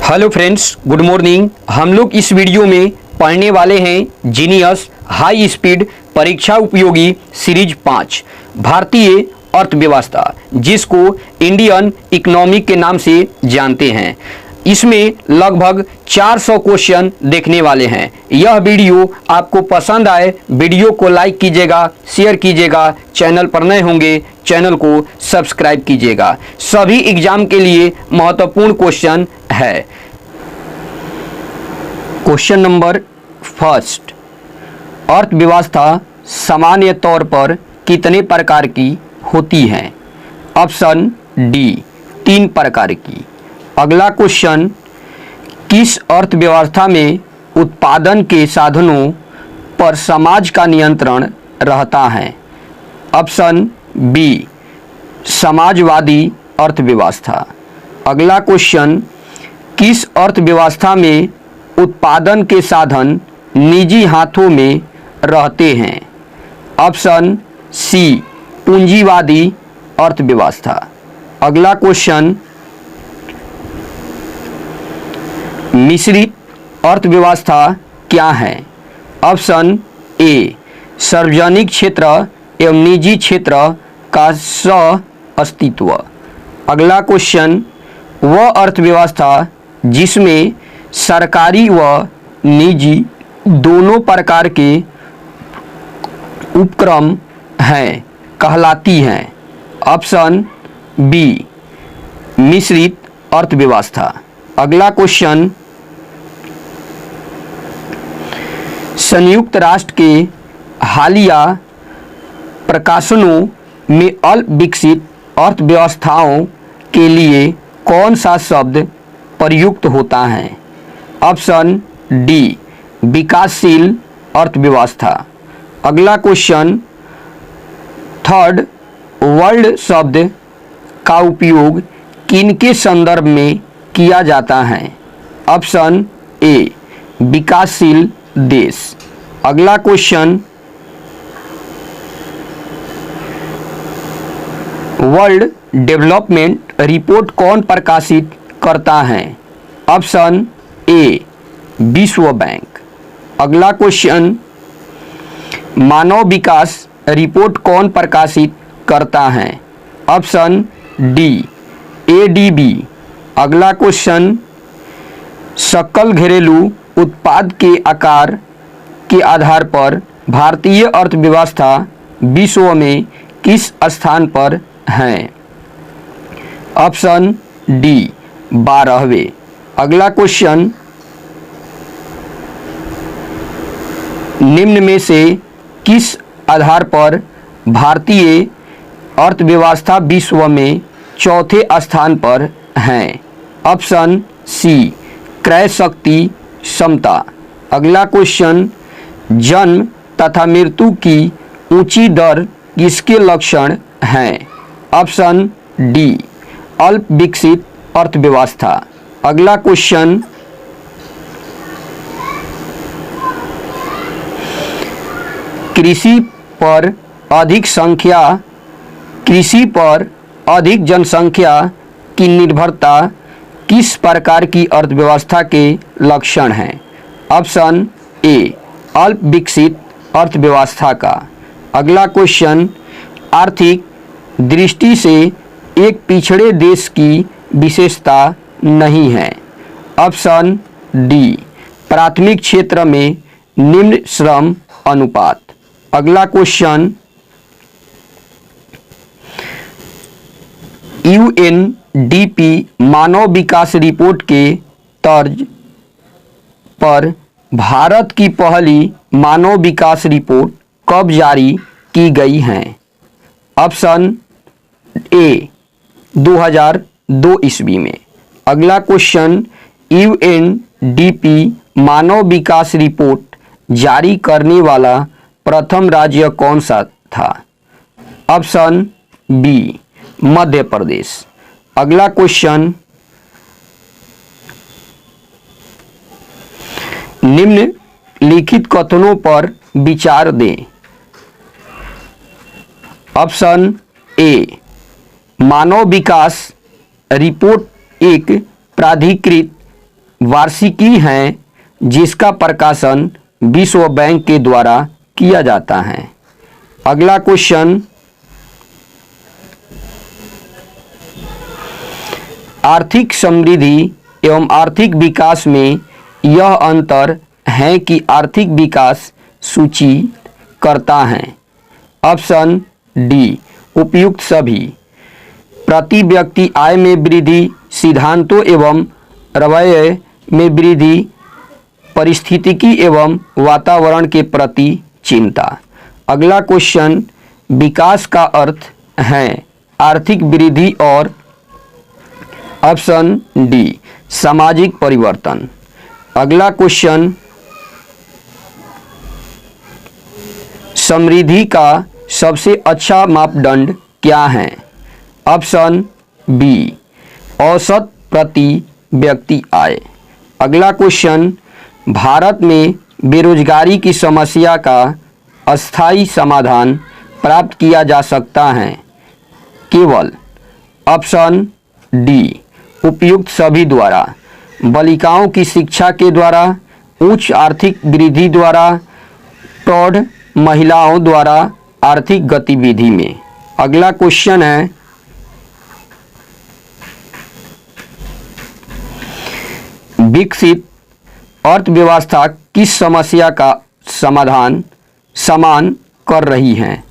Hello friends, good morning. हम लोग इस वीडियो में पढ़ने वाले हैं जीनियस हाई स्पीड परीक्षा उपयोगी सीरीज 5 भारतीय अर्थव्यवस्था, जिसको इंडियन इकोनॉमिक के नाम से जानते हैं। इसमें लगभग 400 क्वेश्चन देखने वाले हैं। यह वीडियो आपको पसंद आए, वीडियो को लाइक कीजिएगा, शेयर कीजिएगा, चैनल पर नए होंगे चैनल को सब्सक्राइब कीजिएगा। सभी एग्जाम के लिए महत्वपूर्ण क्वेश्चन है। क्वेश्चन नंबर फर्स्ट, अर्थव्यवस्था सामान्य तौर पर कितने प्रकार की होती है? ऑप्शन डी, 3 प्रकार की। अगला क्वेश्चन, किस अर्थव्यवस्था में उत्पादन के साधनों पर समाज का नियंत्रण रहता है? ऑप्शन बी, समाजवादी अर्थव्यवस्था। अगला क्वेश्चन, किस अर्थव्यवस्था में उत्पादन के साधन निजी हाथों में रहते हैं? ऑप्शन सी, पूंजीवादी अर्थव्यवस्था। अगला क्वेश्चन, मिश्रित अर्थव्यवस्था क्या है? ऑप्शन ए, सार्वजनिक क्षेत्र एवं निजी क्षेत्र का सह अस्तित्व। अगला क्वेश्चन, वह अर्थव्यवस्था जिसमें सरकारी व निजी दोनों प्रकार के उपक्रम हैं कहलाती हैं? ऑप्शन बी, मिश्रित अर्थव्यवस्था। अगला क्वेश्चन, संयुक्त राष्ट्र के हालिया प्रकाशनों में अल्प विकसित अर्थव्यवस्थाओं के लिए कौन सा शब्द प्रयुक्त होता है? ऑप्शन डी, विकासशील अर्थव्यवस्था। अगला क्वेश्चन, थर्ड वर्ल्ड शब्द का उपयोग किनके संदर्भ में किया जाता है? ऑप्शन ए, विकासशील देश। अगला क्वेश्चन, वर्ल्ड डेवलपमेंट रिपोर्ट कौन प्रकाशित करता है? ऑप्शन ए, विश्व बैंक। अगला क्वेश्चन, मानव विकास रिपोर्ट कौन प्रकाशित करता है? Option D, ADB. अगला क्वेश्चन, सकल घरेलू उत्पाद के आकार के आधार पर भारतीय अर्थव्यवस्था विश्व में किस स्थान पर है? ऑप्शन डी, 12वें। अगला क्वेश्चन, निम्न में से किस आधार पर भारतीय अर्थव्यवस्था विश्व में चौथे स्थान पर है? ऑप्शन सी, क्रय शक्ति क्षमता। अगला क्वेश्चन, जन्म तथा मृत्यु की ऊंची दर किसके लक्षण हैं? ऑप्शन डी, अल्प विकसित अर्थव्यवस्था। अगला क्वेश्चन, कृषि पर अधिक जनसंख्या की निर्भरता किस प्रकार की अर्थव्यवस्था के लक्षण हैं? ऑप्शन ए, अल्प विकसित अर्थव्यवस्था का। अगला क्वेश्चन, आर्थिक दृष्टि से एक पिछड़े देश की विशेषता नहीं है? ऑप्शन डी, प्राथमिक क्षेत्र में निम्न श्रम अनुपात। अगला क्वेश्चन, यूएनडीपी मानव विकास रिपोर्ट के तर्ज पर भारत की पहली मानव विकास रिपोर्ट कब जारी की गई है? ऑप्शन ए, 2002 ईस्वी में। अगला क्वेश्चन, यूएनडीपी मानव विकास रिपोर्ट जारी करने वाला प्रथम राज्य कौन सा था? Option B, Madhya Pradesh. अगला क्वेश्चन, निम्नलिखित कथनों पर विचार दें। Option A, Manav Vikas report एक प्राधिकृत वार्षिकी हैं जिसका प्रकाशन विश्व बैंक के द्वारा किया जाता है। अगला क्वेश्चन, आर्थिक समृद्धि एवं आर्थिक विकास में यह अंतर है कि आर्थिक विकास सूची करता है। ऑप्शन डी उपयुक्त सभी। प्रति व्यक्ति आय में वृद्धि, सिद्धांतों एवं रवैये में वृद्धि, परिस्थितिकी एवं वातावरण के प्रति चिंता। अगला क्वेश्चन, विकास का अर्थ है आर्थिक वृद्धि और ऑप्शन डी सामाजिक परिवर्तन। अगला क्वेश्चन, समृद्धि का सबसे अच्छा मापदंड क्या है? ऑप्शन बी औसत प्रति व्यक्ति आय। अगला क्वेश्चन, भारत में बेरोजगारी की समस्या का अस्थायी समाधान प्राप्त किया जा सकता है केवल ऑप्शन डी उपयुक्त सभी द्वारा, बालिकाओं की शिक्षा के द्वारा, उच्च आर्थिक वृद्धि द्वारा, प्रौढ़ महिलाओं द्वारा आर्थिक गतिविधि में। अगला क्वेश्चन है, विकसित अर्थव्यवस्था किस समस्या का समान कर रही है?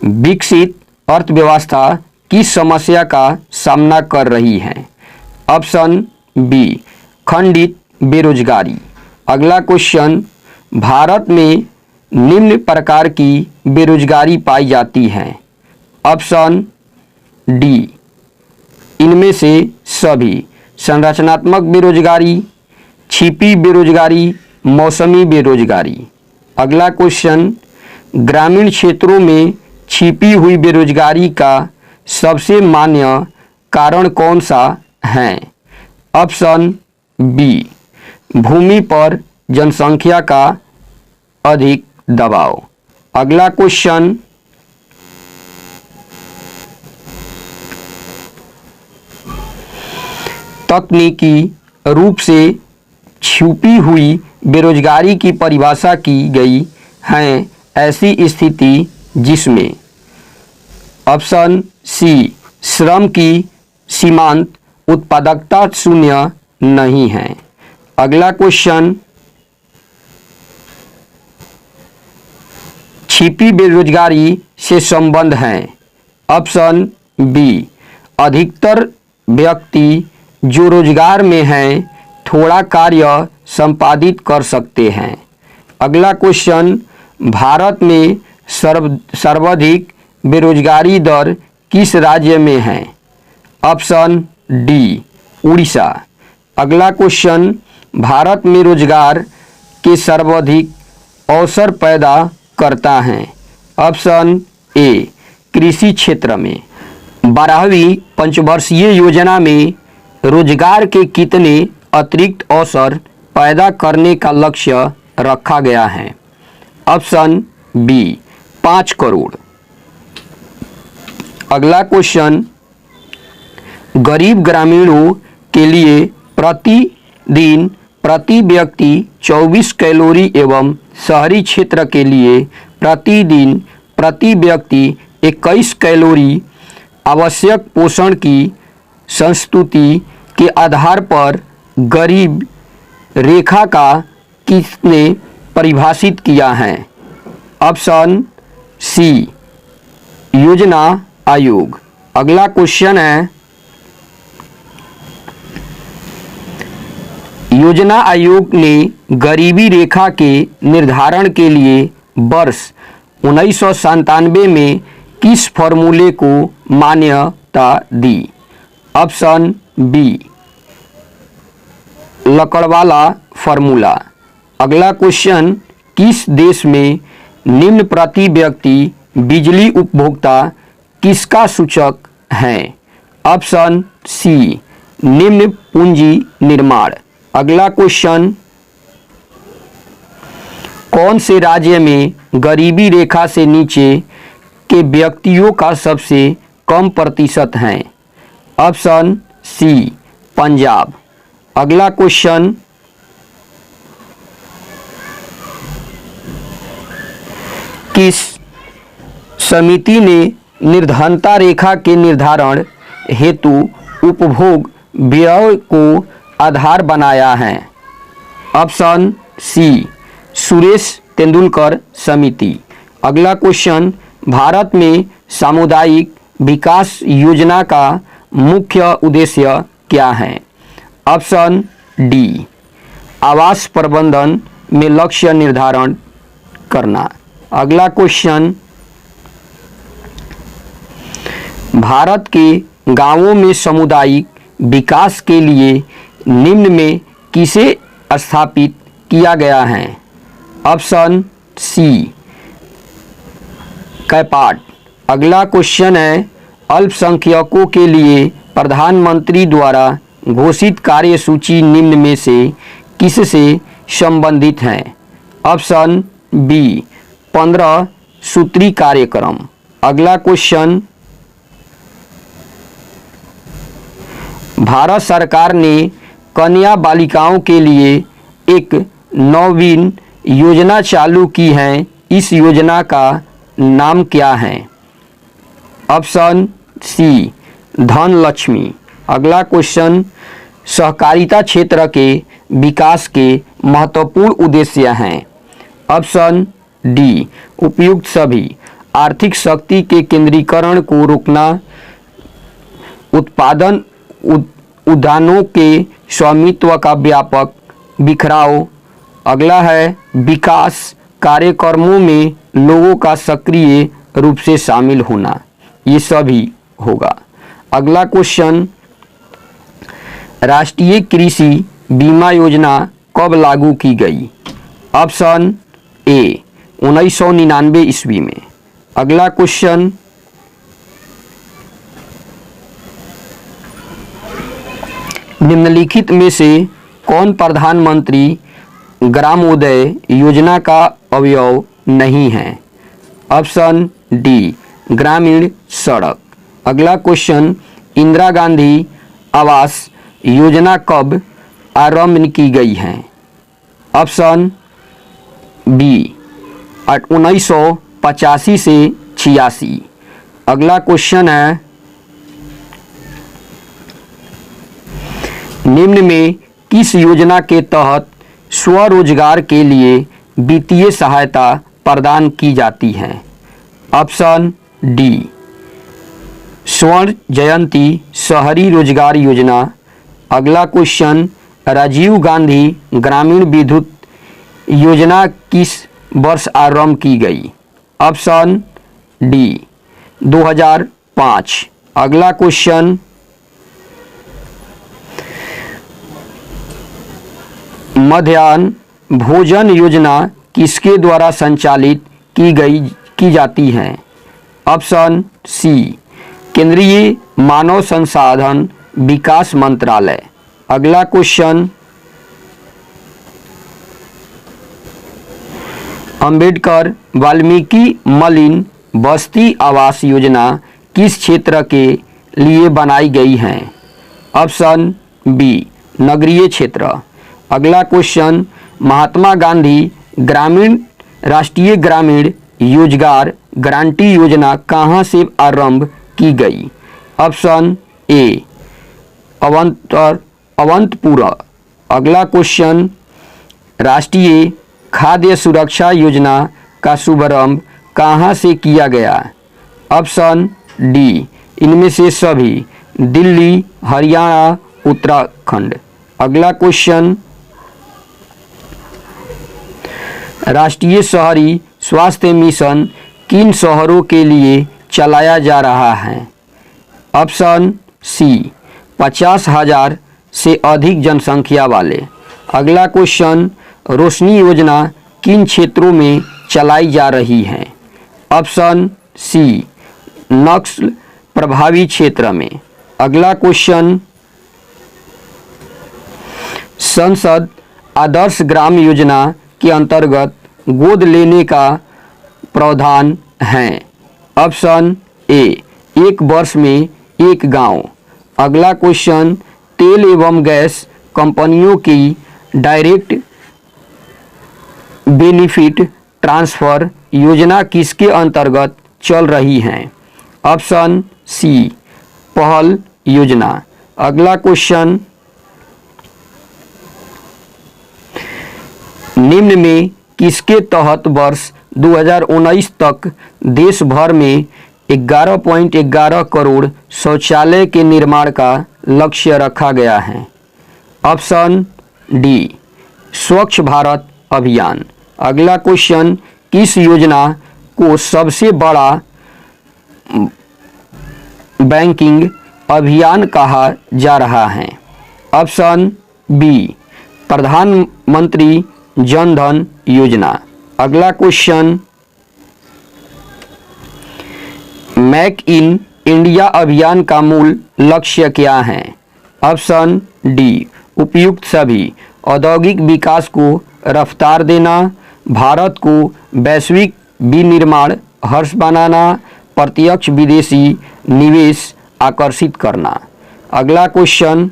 विकसित अर्थव्यवस्था किस समस्या का सामना कर रही है? ऑप्शन बी खंडित बेरोजगारी। अगला क्वेश्चन, भारत में निम्न प्रकार की बेरोजगारी पाई जाती है। ऑप्शन डी इनमें से सभी, संरचनात्मक बेरोजगारी, छिपी बेरोजगारी, मौसमी बेरोजगारी। अगला क्वेश्चन, ग्रामीण क्षेत्रों में छिपी हुई बेरोजगारी का सबसे मान्य कारण कौन सा है? ऑप्शन बी भूमि पर जनसंख्या का अधिक दबाव। अगला क्वेश्चन, तकनीकी रूप से छुपी हुई बेरोजगारी की परिभाषा की गई है ऐसी स्थिति जिसमें ऑप्शन सी श्रम की सीमांत उत्पादकता शून्य नहीं है। अगला क्वेश्चन, छिपी बेरोजगारी से संबंध है। ऑप्शन बी अधिकतर व्यक्ति जो रोजगार में हैं थोड़ा कार्य संपादित कर सकते हैं। अगला क्वेश्चन, भारत में सर्वाधिक बेरोजगारी दर किस राज्य में है? Option D Orissa. अगला क्वेश्चन, भारत में रोजगार के सर्वाधिक अवसर पैदा करता है। ऑप्शन ए कृषि क्षेत्र में। 12वीं पंचवर्षीय योजना में रोजगार के कितने अतिरिक्त अवसर पैदा करने का लक्ष्य रखा गया है? Option B 5 crore. अगला क्वेश्चन, गरीब ग्रामीणों के लिए प्रतिदिन प्रति व्यक्ति 24 कैलोरी एवं शहरी क्षेत्र के लिए प्रतिदिन प्रति व्यक्ति 21 कैलोरी आवश्यक पोषण की संस्तुति के आधार पर गरीब रेखा का किसने परिभाषित किया है? ऑप्शन सी योजना आयोग। अगला क्वेश्चन है, योजना आयोग ने गरीबी रेखा के निर्धारण के लिए वर्ष 1997 में किस फॉर्मूले को मान्यता दी? Option B Lakdawala formula. अगला क्वेश्चन, किस देश में निम्न प्रति व्यक्ति बिजली उपभोक्ता किसका सूचक है? ऑप्शन सी निम्न पूंजी निर्माण। अगला क्वेश्चन, कौन से राज्य में गरीबी रेखा से नीचे के व्यक्तियों का सबसे कम प्रतिशत है? Option C Punjab. अगला क्वेश्चन, किस समिति ने निर्धनता रेखा के निर्धारण हेतु उपभोग व्यय को आधार बनाया है? ऑप्शन सी, सुरेश तेंदुलकर समिति। अगला क्वेश्चन, भारत में सामुदायिक विकास योजना का मुख्य उद्देश्य क्या है? ऑप्शन डी, आवास प्रबंधन में लक्ष्य निर्धारण करना। अगला क्वेश्चन, भारत के गांवों में सामुदायिक विकास के लिए निम्न में किसे स्थापित किया गया है? ऑप्शन सी, कैपाट। अगला क्वेश्चन है, अल्पसंख्यकों के लिए प्रधानमंत्री द्वारा घोषित कार्यसूची निम्न में से किससे संबंधित है? ऑप्शन बी, 15 सूत्री कार्यक्रम। अगला क्वेश्चन, भारत सरकार ने कन्या बालिकाओं के लिए एक नवीन योजना चालू की है, इस योजना का नाम क्या है? ऑप्शन सी, धन लक्ष्मी। अगला क्वेश्चन, सहकारिता क्षेत्र के विकास के महत्वपूर्ण उद्देश्य हैं। ऑप्शन डी, उपयुक्त सभी, आर्थिक शक्ति के केंद्रीकरण को रोकना, उत्पादन उद्यानों के स्वामित्व का व्यापक बिखराव। अगला है, विकास कार्यक्रमों में लोगों का सक्रिय रूप से शामिल होना, ये सभी होगा। अगला क्वेश्चन, राष्ट्रीय कृषि बीमा योजना कब लागू की गई? ऑप्शन ए, 1999 ईस्वी में। अगला क्वेश्चन, निम्नलिखित में से कौन प्रधानमंत्री ग्रामोदय योजना का अवयव नहीं है? ऑप्शन डी, ग्रामीण सड़क। अगला क्वेश्चन, इंदिरा गांधी आवास योजना कब आरंभ की गई है? ऑप्शन बी, 1985 से 86। अगला क्वेश्चन है, निम्न में किस योजना के तहत स्वरोजगार के लिए वित्तीय सहायता प्रदान की जाती है? ऑप्शन डी, स्वर्ण जयंती शहरी रोजगार योजना। अगला क्वेश्चन, राजीव गांधी ग्रामीण विद्युत योजना किस वर्ष आरंभ की गई? Option D, 2005। अगला क्वेश्चन, मध्याह्न भोजन योजना किसके द्वारा संचालित की जाती है? ऑप्शन सी, केंद्रीय मानव संसाधन विकास मंत्रालय। अगला क्वेश्चन, अंबेडकर वाल्मीकि मलिन बस्ती आवास योजना किस क्षेत्र के लिए बनाई गई है? ऑप्शन बी, नगरीय क्षेत्र। अगला क्वेश्चन, महात्मा गांधी ग्रामीण राष्ट्रीय ग्रामीण रोजगार गारंटी योजना कहाँ से आरंभ की गई? Option A, Avantpura. अगला क्वेश्चन, राष्ट्रीय खाद्य सुरक्षा योजना का शुभारंभ कहाँ से किया गया? ऑप्शन डी, इनमें से सभी, दिल्ली, हरियाणा, उत्तराखंड। अगला क्वेश्चन, राष्ट्रीय शहरी स्वास्थ्य मिशन किन शहरों के लिए चलाया जा रहा है? ऑप्शन सी, 50,000 से अधिक जनसंख्या वाले। अगला क्वेश्चन, रोशनी योजना किन क्षेत्रों में चलाई जा रही है? ऑप्शन सी, नक्सल प्रभावी क्षेत्र में। अगला क्वेश्चन, संसद आदर्श ग्राम योजना के अंतर्गत गोद लेने का प्रावधान है? ऑप्शन ए, 1 वर्ष में 1 गांव। अगला क्वेश्चन, तेल एवं गैस कंपनियों की डायरेक्ट बेनिफिट ट्रांसफ़र योजना किसके अंतर्गत चल रही हैं? ऑप्शन सी पहल योजना। अगला क्वेश्चन, निम्न में किसके तहत वर्ष 2019 तक देश भर में 11.11 करोड़ शौचालय के निर्माण का लक्ष्य रखा गया है? ऑप्शन डी स्वच्छ भारत अभियान। अगला क्वेश्चन, किस योजना को सबसे बड़ा बैंकिंग अभियान कहा जा रहा है? ऑप्शन बी प्रधानमंत्री जन धन योजना। अगला क्वेश्चन, मेक इन इंडिया अभियान का मूल लक्ष्य क्या है? ऑप्शन डी उपयुक्त सभी औद्योगिक विकास को रफ्तार देना, भारत को वैश्विक विनिर्माण हर्ष बनाना, प्रत्यक्ष विदेशी निवेश आकर्षित करना। अगला क्वेश्चन,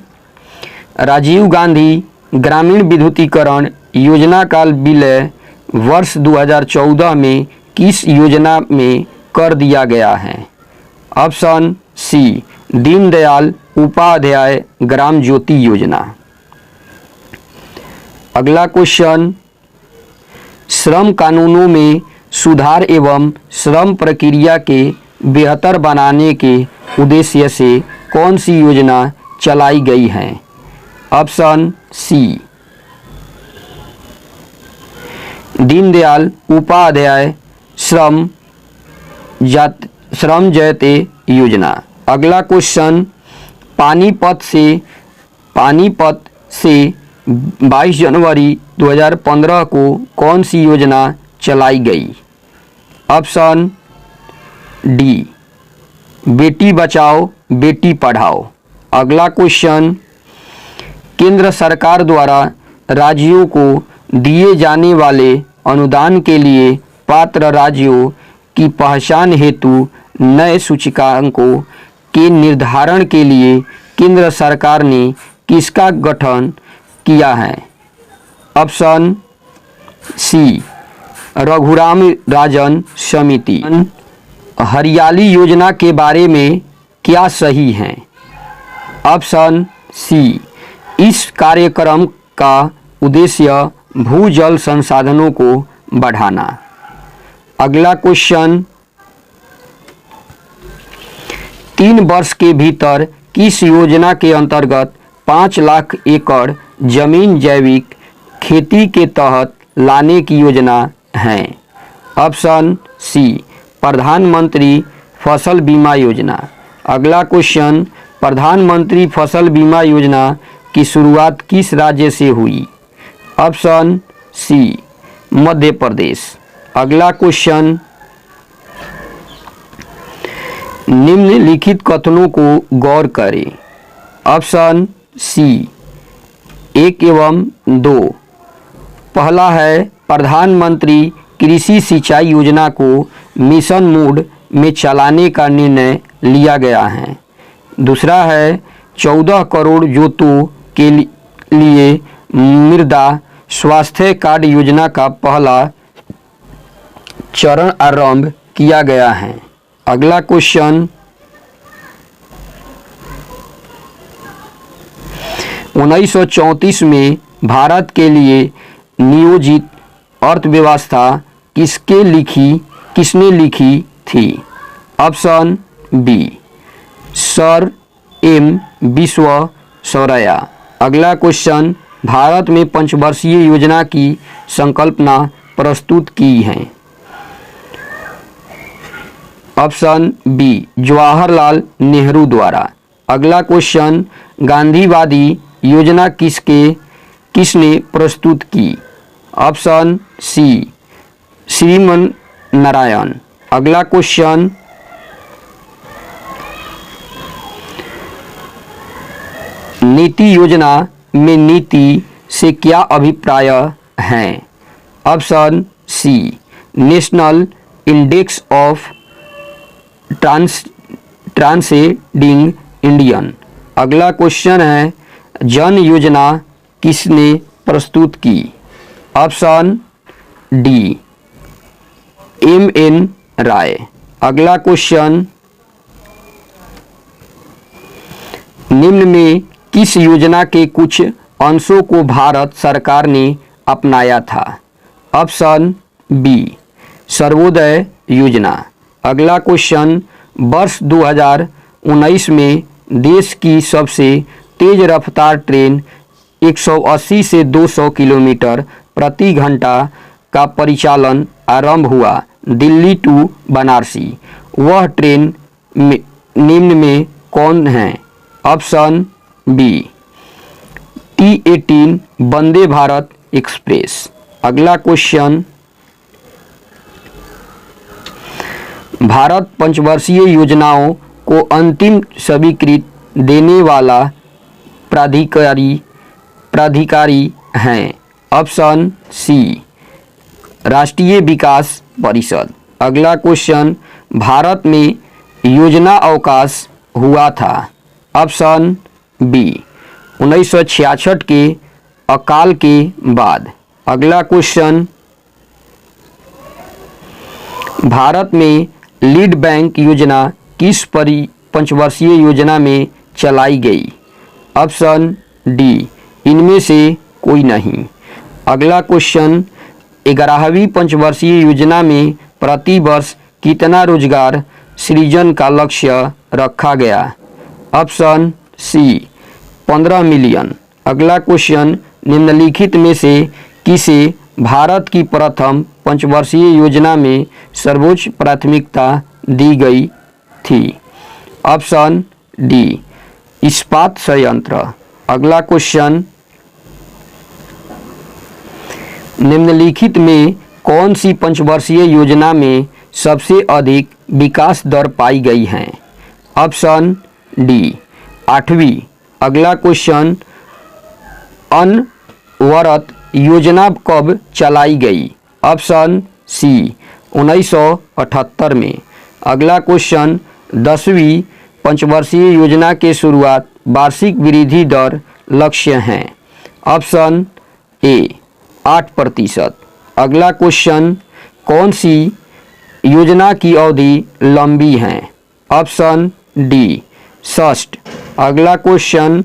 राजीव गांधी ग्रामीण विद्युतीकरण योजना का विलय वर्ष 2014 में किस योजना में कर दिया गया है? ऑप्शन सी दीनदयाल उपाध्याय ग्राम ज्योति योजना। अगला क्वेश्चन, श्रम कानूनों में सुधार एवं श्रम प्रक्रिया के बेहतर बनाने के उद्देश्य से कौन सी योजना चलाई गई है? ऑप्शन सी दीनदयाल उपाध्याय श्रम जयते योजना। अगला क्वेश्चन, पानीपत से 22 जनवरी 2015 को कौन सी योजना चलाई गई? Option D Beti Bachao Beti Padhao. अगला क्वेश्चन, केंद्र सरकार द्वारा राज्यों को दिए जाने वाले अनुदान के लिए पात्र राज्यों की पहचान हेतु नए सूचकांकों के निर्धारण के लिए केंद्र सरकार ने किसका गठन किया है? ऑप्शन सी रघुराम राजन समिति। हरियाली योजना के बारे में क्या सही है? ऑप्शन सी इस कार्यक्रम का उद्देश्य भूजल संसाधनों को बढ़ाना। अगला क्वेश्चन, 3 वर्ष के भीतर किस योजना के अंतर्गत 5 लाख एकड़ जमीन जैविक खेती के तहत लाने की योजना है? ऑप्शन सी प्रधानमंत्री फसल बीमा योजना। अगला क्वेश्चन, प्रधानमंत्री फसल बीमा योजना की शुरुआत किस राज्य से हुई? Option C Madhya Pradesh. अगला क्वेश्चन, निम्नलिखित कथनों को गौर करें। ऑप्शन सी 1 एवं 2। पहला है प्रधानमंत्री कृषि सिंचाई योजना को मिशन मोड में चलाने का निर्णय लिया गया है। दूसरा है 14 करोड़ जोतों के लिए मृदा स्वास्थ्य कार्ड योजना का पहला चरण आरंभ किया गया है। अगला क्वेश्चन, 1934 में भारत के लिए नियोजित अर्थव्यवस्था किसने लिखी थी? Option B sir M Visvesvaraya. अगला क्वेश्चन, भारत में पंचवर्षीय योजना की संकल्पना प्रस्तुत की है। ऑप्शन बी जवाहरलाल नेहरू द्वारा। अगला क्वेश्चन, गांधीवादी योजना किसने प्रस्तुत की? Option C Shriman Narayan. अगला क्वेश्चन, नीति योजना में नीति से क्या अभिप्राय है? Option C national index of transcending Indian. अगला क्वेश्चन है, जन योजना किसने प्रस्तुत की? Option D M.N. राय। अगला क्वेश्चन, निम्न में किस योजना के कुछ अंशों को भारत सरकार ने अपनाया था? ऑप्शन बी सर्वोदय योजना। अगला क्वेश्चन, वर्ष 2019 में देश की सबसे तेज रफ्तार ट्रेन 180 से 200 किलोमीटर प्रति घंटा का परिचालन आरंभ हुआ दिल्ली टू बनारसी। वह ट्रेन निम्न में कौन है? Option B T18 Vande Bharat express. अगला क्वेश्चन, भारत पंचवर्षीय योजनाओं को अंतिम स्वीकृति देने वाला प्राधिकारी हैं? ऑप्शन सी राष्ट्रीय विकास परिषद। अगला क्वेश्चन, भारत में योजना अवकाश हुआ था? ऑप्शन बी 1966 के अकाल के बाद। अगला क्वेश्चन, भारत में लीड बैंक योजना किस पंचवर्षीय योजना में चलाई गई? ऑप्शन डी इनमें से कोई नहीं। अगला क्वेश्चन, 11वीं पंचवर्षीय योजना में प्रति वर्ष कितना रोजगार सृजन का लक्ष्य रखा गया? Option C 15 million. अगला क्वेश्चन, निम्नलिखित में से किसे भारत की प्रथम पंचवर्षीय योजना में सर्वोच्च प्राथमिकता दी गई थी? ऑप्शन डी इस्पात संयंत्र। अगला क्वेश्चन, निम्नलिखित में कौन सी पंचवर्षीय योजना में सबसे अधिक विकास दर पाई गई है? ऑप्शन डी 8वीं। अगला क्वेश्चन, अनवरत योजना कब चलाई गई? ऑप्शन सी 1978 में। अगला क्वेश्चन, 10वीं पंचवर्षीय योजना के शुरुआत वार्षिक वृद्धि दर लक्ष्य हैं? ऑप्शन ए 8%। अगला क्वेश्चन, कौन सी योजना की अवधि लंबी है? Option D 60। अगला क्वेश्चन,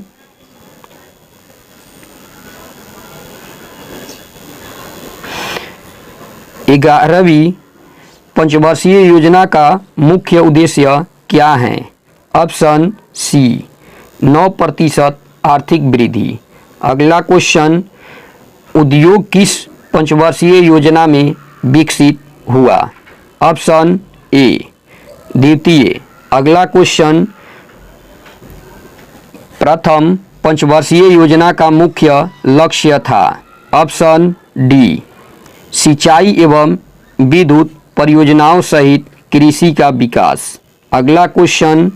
11वीं पंचवर्षीय योजना का मुख्य उद्देश्य क्या है? ऑप्शन सी 9% आर्थिक वृद्धि। अगला क्वेश्चन, उद्योग किस पंचवर्षीय योजना में विकसित हुआ? ऑप्शन ए द्वितीय। अगला क्वेश्चन, प्रथम पंचवर्षीय योजना का मुख्य लक्ष्य था? ऑप्शन डी सिंचाई एवं विद्युत परियोजनाओं सहित कृषि का विकास। अगला क्वेश्चन,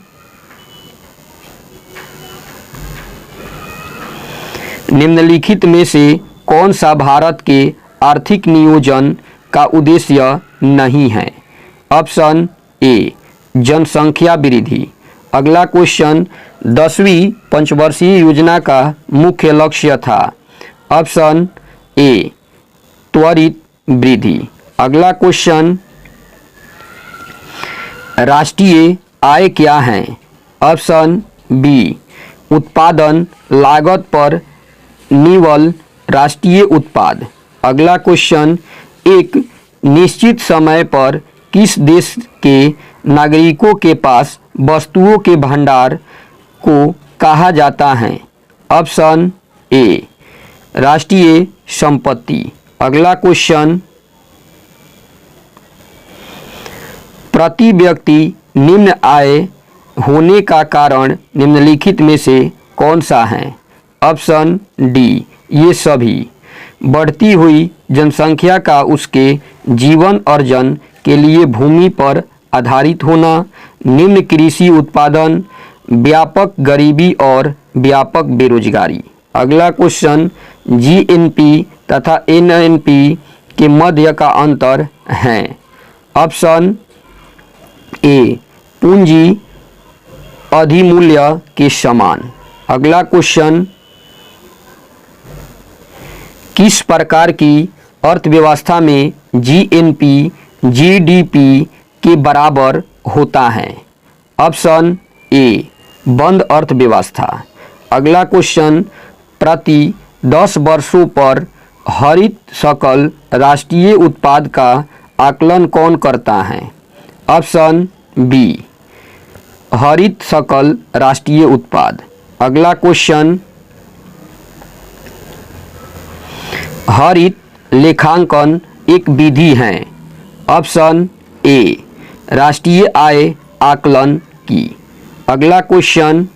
निम्नलिखित में से कौन सा भारत के आर्थिक नियोजन का उद्देश्य नहीं है? ऑप्शन ए जनसंख्या वृद्धि। अगला क्वेश्चन, 10वीं पंचवर्षीय योजना का मुख्य लक्ष्य था? ऑप्शन ए त्वरित वृद्धि। अगला क्वेश्चन, राष्ट्रीय आय क्या है? ऑप्शन बी उत्पादन लागत पर निवल राष्ट्रीय उत्पाद। अगला क्वेश्चन, एक निश्चित समय पर किस देश के नागरिकों के पास वस्तुओं के भंडार को कहा जाता है? ऑप्शन ए राष्ट्रीय संपत्ति। अगला क्वेश्चन, प्रति व्यक्ति निम्न आय होने का कारण निम्नलिखित में से कौन सा है? ऑप्शन डी ये सभी। बढ़ती हुई जनसंख्या का उसके जीवन अर्जन के लिए भूमि पर आधारित होना, निम्न कृषि उत्पादन, व्यापक गरीबी और व्यापक बेरोजगारी। अगला क्वेश्चन, जीएनपी तथा एनएनपी के मध्य का अंतर है? ऑप्शन ए पूंजी अधिमूल्य के समान। अगला क्वेश्चन, किस प्रकार की अर्थव्यवस्था में जीएनपी जीडीपी के बराबर होता है? ऑप्शन ए बंद अर्थव्यवस्था। अगला क्वेश्चन, प्रति 10 वर्षों पर हरित सकल राष्ट्रीय उत्पाद का आकलन कौन करता है? ऑप्शन बी हरित सकल राष्ट्रीय उत्पाद। अगला क्वेश्चन, हरित लेखांकन एक विधि है। ऑप्शन ए राष्ट्रीय आय आकलन की। अगला क्वेश्चन,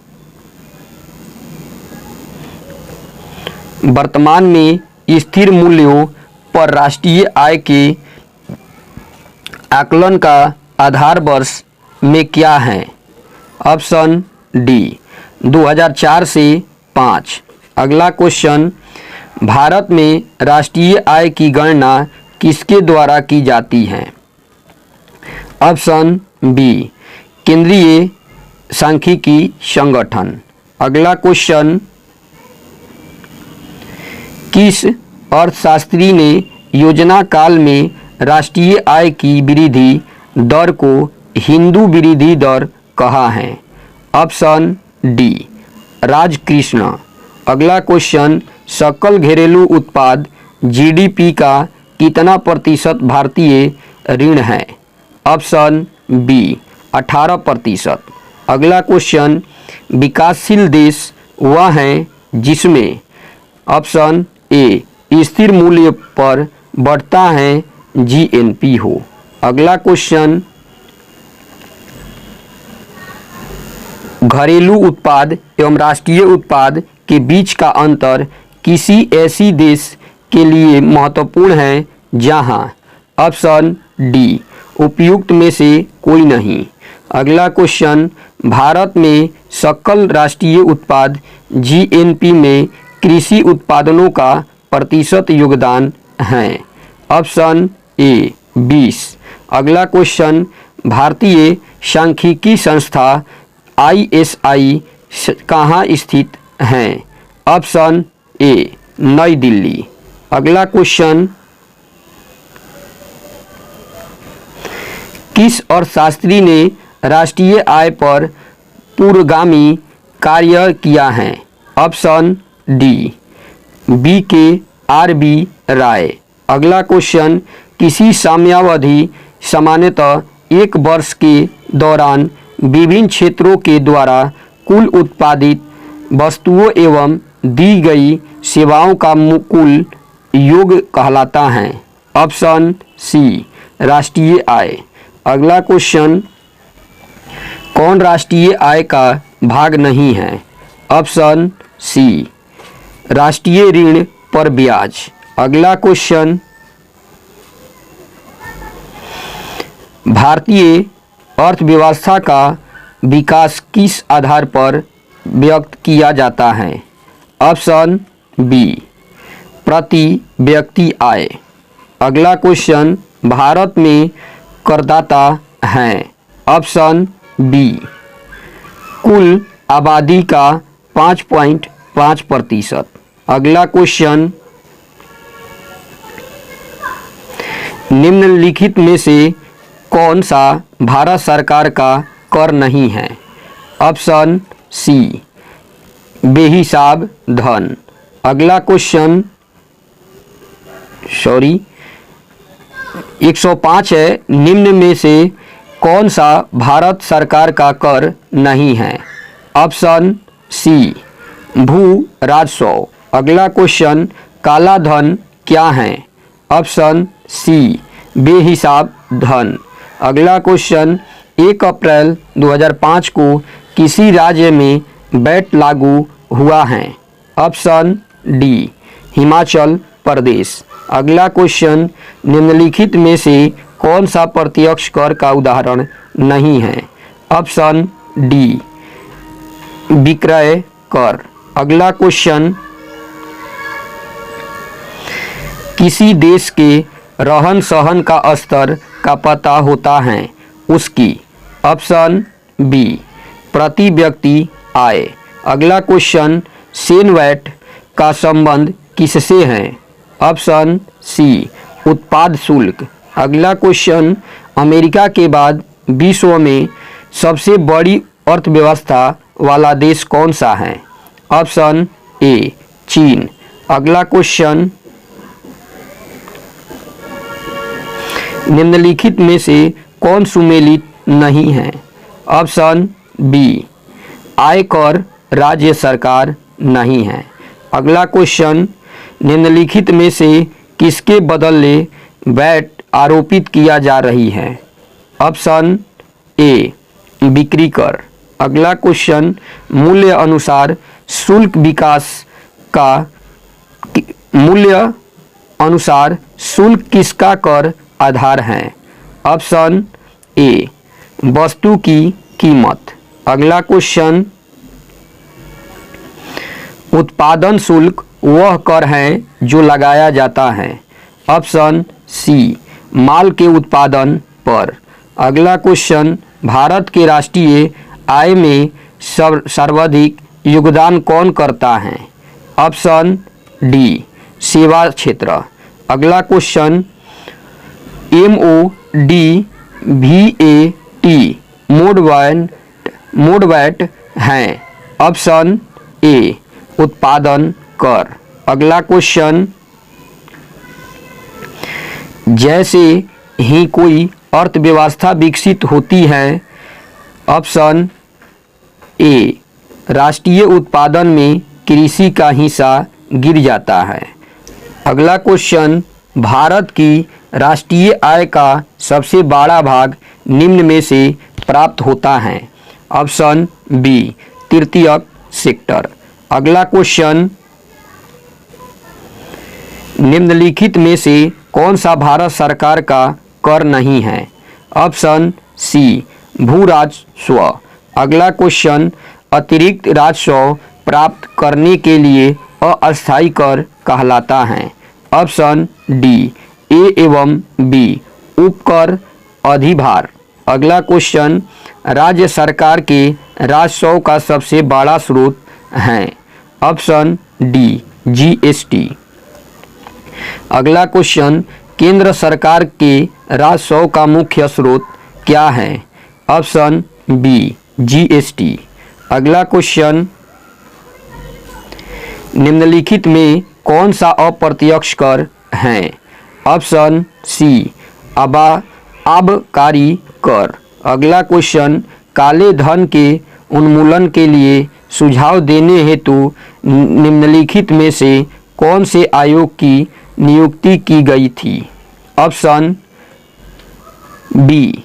वर्तमान में स्थिर मूल्यों पर राष्ट्रीय आय के आकलन का आधार वर्ष में क्या है? ऑप्शन डी 2004 से 5। अगला क्वेश्चन, भारत में राष्ट्रीय आय की गणना किसके द्वारा की जाती है? ऑप्शन बी केंद्रीय सांख्यिकी संगठन। अगला क्वेश्चन, किस अर्थशास्त्री ने योजना काल में राष्ट्रीय आय की वृद्धि दर को हिंदू वृद्धि दर कहा है? Option D Rajkrishna. अगला क्वेश्चन, सकल घरेलू उत्पाद जीडीपी का कितना प्रतिशत भारतीय ऋण है? Option B 18%। अगला क्वेश्चन, विकासशील देश वह है जिसमें ऑप्शन ए स्थिर मूल्य पर बढ़ता है जीएनपी हो। अगला क्वेश्चन, घरेलू उत्पाद एवं राष्ट्रीय उत्पाद के बीच का अंतर किसी ऐसी देश के लिए महत्वपूर्ण है जहां? ऑप्शन डी उपयुक्त में से कोई नहीं। अगला क्वेश्चन, भारत में सकल राष्ट्रीय उत्पाद जीएनपी में कृषि उत्पादनों का प्रतिशत योगदान है? ऑप्शन ए 20। अगला क्वेश्चन, भारतीय सांख्यिकी संस्था ISI कहाँ स्थित है? ऑप्शन ए नई दिल्ली। अगला क्वेश्चन, किस अर्थशास्त्री ने राष्ट्रीय आय पर पूर्वगामी कार्य किया है? ऑप्शन डी BKRB राय। अगला क्वेश्चन, किसी समयावधि सामान्यतः 1 वर्ष के दौरान विभिन्न क्षेत्रों के द्वारा कुल उत्पादित वस्तुओं एवं दी गई सेवाओं का कुल योग कहलाता है? ऑप्शन सी राष्ट्रीय आय। अगला क्वेश्चन, कौन राष्ट्रीय आय का भाग नहीं है? ऑप्शन सी राष्ट्रीय ऋण पर ब्याज। अगला क्वेश्चन, भारतीय अर्थव्यवस्था का विकास किस आधार पर व्यक्त किया जाता है? ऑप्शन बी प्रति व्यक्ति आय। अगला क्वेश्चन, भारत में करदाता हैं? ऑप्शन बी कुल आबादी का 5.5%। अगला क्वेश्चन, निम्नलिखित में से कौन सा भारत सरकार का कर नहीं है? ऑप्शन सी बेहिसाब धन। अगला क्वेश्चन 105 है, निम्न में से कौन सा भारत सरकार का कर नहीं है? ऑप्शन सी भू राजस्व। अगला क्वेश्चन, काला धन क्या है? ऑप्शन सी बेहिसाब धन। अगला क्वेश्चन, 1 अप्रैल 2005 को किसी राज्य में वैट लागू हुआ है? Option D Himachal Pradesh. अगला क्वेश्चन, निम्नलिखित में से कौन सा प्रत्यक्ष कर का उदाहरण नहीं है? ऑप्शन डी विक्रय कर। अगला क्वेश्चन, किसी देश के रहन सहन का स्तर का पता होता है उसकी? ऑप्शन बी प्रति व्यक्ति आय। अगला क्वेश्चन, सेन वैट का संबंध किससे है? ऑप्शन सी उत्पाद शुल्क। अगला क्वेश्चन, अमेरिका के बाद विश्व में सबसे बड़ी अर्थव्यवस्था वाला देश कौन सा है? ऑप्शन ए चीन। अगला क्वेश्चन, निम्नलिखित में से कौन सुमेलित नहीं है? ऑप्शन बी आयकर राज्य सरकार नहीं है। अगला क्वेश्चन, निम्नलिखित में से किसके बदले वैट आरोपित किया जा रही है? ऑप्शन ए बिक्री कर। अगला क्वेश्चन, मूल्य अनुसार शुल्क विकास का मूल्य अनुसार शुल्क किसका कर आधार है? ऑप्शन ए वस्तु की कीमत। अगला क्वेश्चन, उत्पादन शुल्क वह कर है जो लगाया जाता है। ऑप्शन सी माल के उत्पादन पर। अगला क्वेश्चन, भारत के राष्ट्रीय आय में सर्वाधिक योगदान कौन करता है? ऑप्शन डी सेवा क्षेत्र। अगला क्वेश्चन, MODVAT मोड वैट हैं। ऑप्शन ए उत्पादन कर। अगला क्वेश्चन, जैसे ही कोई अर्थव्यवस्था विकसित होती है, ऑप्शन ए राष्ट्रीय उत्पादन में कृषि का हिस्सा गिर जाता है। अगला क्वेश्चन, भारत की राष्ट्रीय आय का सबसे बड़ा भाग निम्न में से प्राप्त होता है। ऑप्शन बी तृतीयक सेक्टर। अगला क्वेश्चन, निम्नलिखित में से कौन सा भारत सरकार का कर नहीं है? ऑप्शन सी भू राजस्व। अगला क्वेश्चन, अतिरिक्त राजस्व प्राप्त करने के लिए अस्थायी कर कहलाता है। ऑप्शन डी ए एवं बी उपकर अधिभार। अगला क्वेश्चन, राज्य सरकार के राजस्व का सबसे बड़ा स्रोत है। Option D GST. अगला क्वेश्चन, केंद्र सरकार के राजस्व का मुख्य स्रोत क्या है? Option B GST. अगला क्वेश्चन, निम्नलिखित में कौन सा अप्रत्यक्ष कर है? ऑप्शन सी आबकारी कर। अगला क्वेश्चन, काले धन के उन्मूलन के लिए सुझाव देने हेतु निम्नलिखित में से कौन से आयोग की नियुक्ति की गई थी? ऑप्शन बी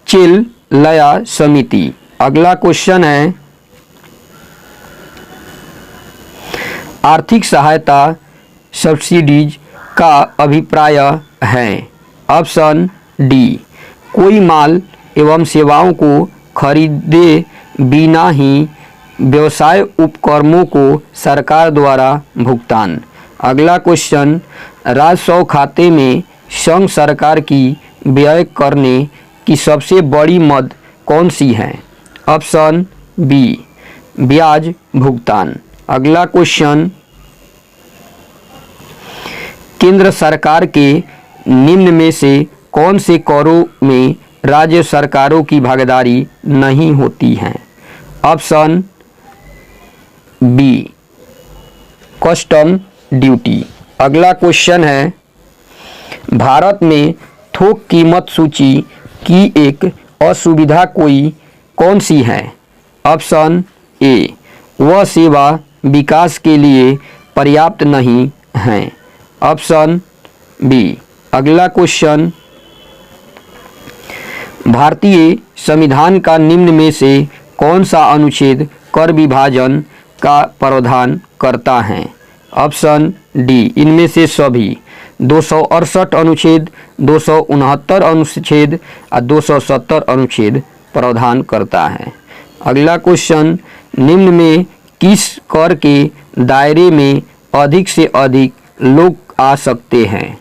चिललया समिति। अगला क्वेश्चन है, आर्थिक सहायता सब्सिडीज का अभिप्राय है। ऑप्शन डी कोई माल एवं सेवाओं को खरीदे बिना ही व्यवसाय उपक्रमों को सरकार द्वारा भुगतान। अगला क्वेश्चन, राजस्व खाते में संघ सरकार की व्यय करने की सबसे बड़ी मद कौन सी है? ऑप्शन बी ब्याज भुगतान। अगला क्वेश्चन, केंद्र सरकार के निम्न में से कौन से करों में राज्य सरकारों की भागीदारी नहीं होती है? Option B custom duty. अगला क्वेश्चन है, भारत में थोक कीमत सूची की एक असुविधा कौन सी है? ऑप्शन ए वह सेवा विकास के लिए पर्याप्त नहीं है। Option B. अगला क्वेश्चन, भारतीय संविधान का निम्न में से कौन सा अनुच्छेद कर विभाजन का प्रावधान करता है? ऑप्शन डी इनमें से सभी। 268 अनुच्छेद, 269 अनुच्छेद और 270 अनुच्छेद प्रावधान करता है। अगला क्वेश्चन, निम्न में किस कर के दायरे में अधिक से अधिक लोग आ सकते हैं?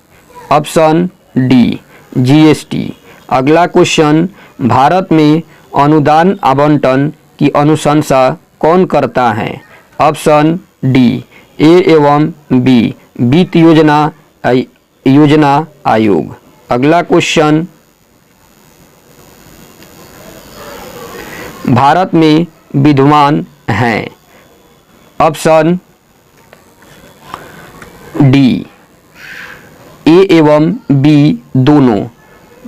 Option D GST. अगला क्वेश्चन, भारत में अनुदान आवंटन की अनुशंसा कौन करता है? ऑप्शन डी ए एवं बी वित्त योजना आयोग। अगला क्वेश्चन, भारत में विद्यमान हैं। ऑप्शन डी ए एवं बी दोनों,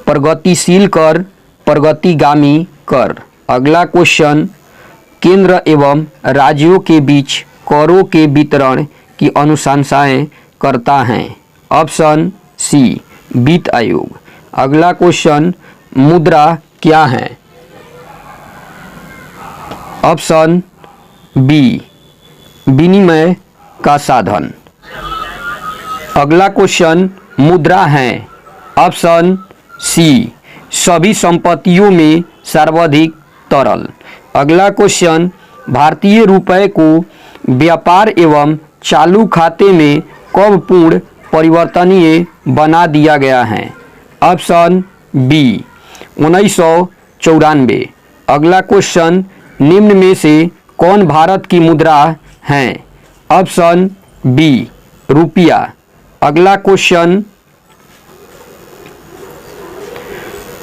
प्रगतिशील कर, प्रगतिगामी कर। अगला क्वेश्चन, केंद्र एवं राज्यों के बीच करों के वितरण की अनुशंसाएं करता है। ऑप्शन सी वित्त आयोग। अगला क्वेश्चन, मुद्रा क्या है? ऑप्शन बी विनिमय का साधन। अगला क्वेश्चन, मुद्रा है। ऑप्शन सी सभी संपत्तियों में सर्वाधिक तरल। अगला क्वेश्चन, भारतीय रुपये को व्यापार एवं चालू खाते में कब पूर्ण परिवर्तनीय बना दिया गया है? Option B 1994। अगला क्वेश्चन, निम्न में से कौन भारत की मुद्रा है? ऑप्शन बी रुपया। अगला क्वेश्चन,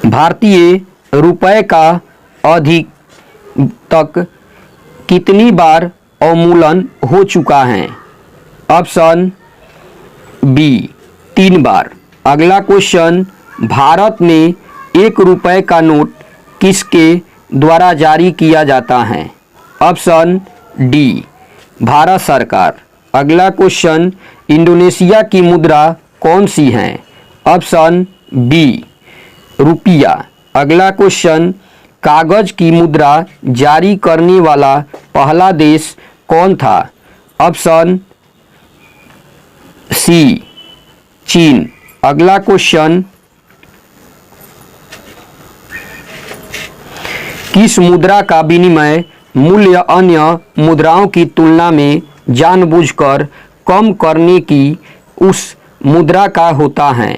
भारतीय रुपये का अधिक तक कितनी बार अवमूल्यन हो चुका है? ऑप्शन बी 3 बार। अगला क्वेश्चन, भारत में 1 रुपये का नोट किसके द्वारा जारी किया जाता है? ऑप्शन डी भारत सरकार। अगला क्वेश्चन, इंडोनेशिया की मुद्रा कौन सी है? ऑप्शन बी रुपया। अगला क्वेश्चन, कागज की मुद्रा जारी करने वाला पहला देश कौन था? ऑप्शन सी चीन। अगला क्वेश्चन, किस मुद्रा का विनिमय मूल्य अन्य मुद्राओं की तुलना में जानबूझकर कम करने की उस मुद्रा का होता है?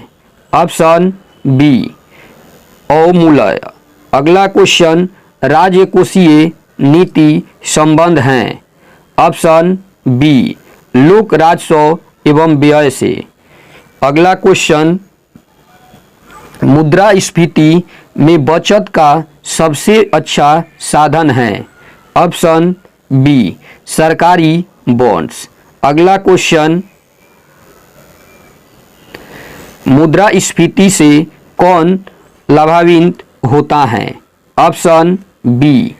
ऑप्शन बी अवमूल्यन। अगला क्वेश्चन, राजकोषीय नीति संबंध हैं। ऑप्शन बी लोक राजस्व एवं व्यय से। अगला क्वेश्चन, मुद्रास्फीति में बचत का सबसे अच्छा साधन है। ऑप्शन बी सरकारी बॉन्ड्स। अगला क्वेश्चन, मुद्रास्फीति से कौन लाभान्वित होता है? ऑप्शन बी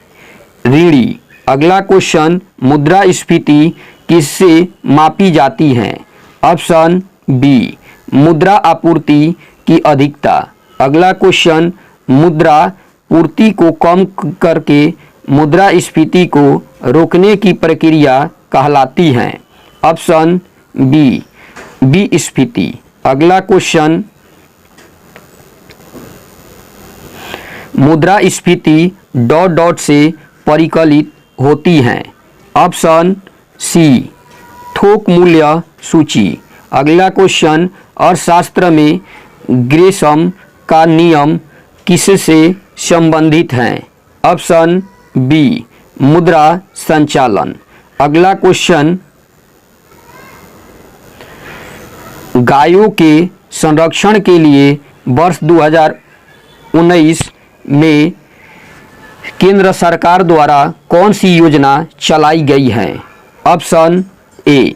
ऋणी। अगला क्वेश्चन, मुद्रास्फीति किससे मापी जाती है? ऑप्शन बी मुद्रा आपूर्ति की अधिकता। अगला क्वेश्चन, मुद्रा पूर्ति को कम करके मुद्रास्फीति को रोकने की प्रक्रिया कहलाती है। ऑप्शन बी विस्फीति। अगला क्वेश्चन, मुद्रास्फीति ... से परिकलित होती है। ऑप्शन सी थोक मूल्य सूची। अगला क्वेश्चन, अर्थशास्त्र में ग्रेसम का नियम किससे संबंधित है? ऑप्शन बी मुद्रा संचालन। अगला क्वेश्चन, गायों के संरक्षण के लिए वर्ष 2019 में केंद्र सरकार द्वारा कौन सी योजना चलाई गई है? ऑप्शन ए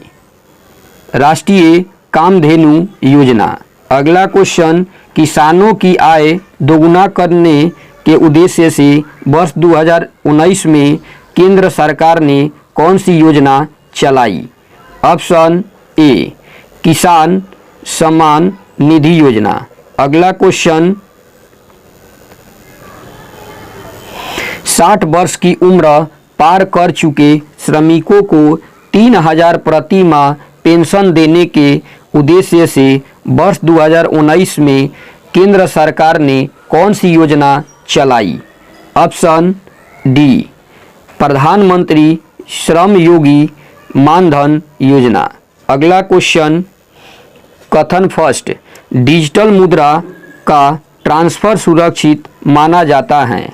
राष्ट्रीय कामधेनु योजना। अगला क्वेश्चन, किसानों की आय दोगुना करने के उद्देश्य से वर्ष 2019 में केंद्र सरकार ने कौन सी योजना चलाई? ऑप्शन ए किसान सम्मान निधि योजना। अगला क्वेश्चन, 60 वर्ष की उम्र पार कर चुके श्रमिकों को 3000 प्रति माह पेंशन देने के उद्देश्य से वर्ष 2019 में केंद्र सरकार ने कौन सी योजना चलाई? ऑप्शन डी प्रधानमंत्री श्रम योगी मानधन योजना। अगला क्वेश्चन, कथन फर्स्ट, डिजिटल मुद्रा का ट्रांसफर सुरक्षित माना जाता है।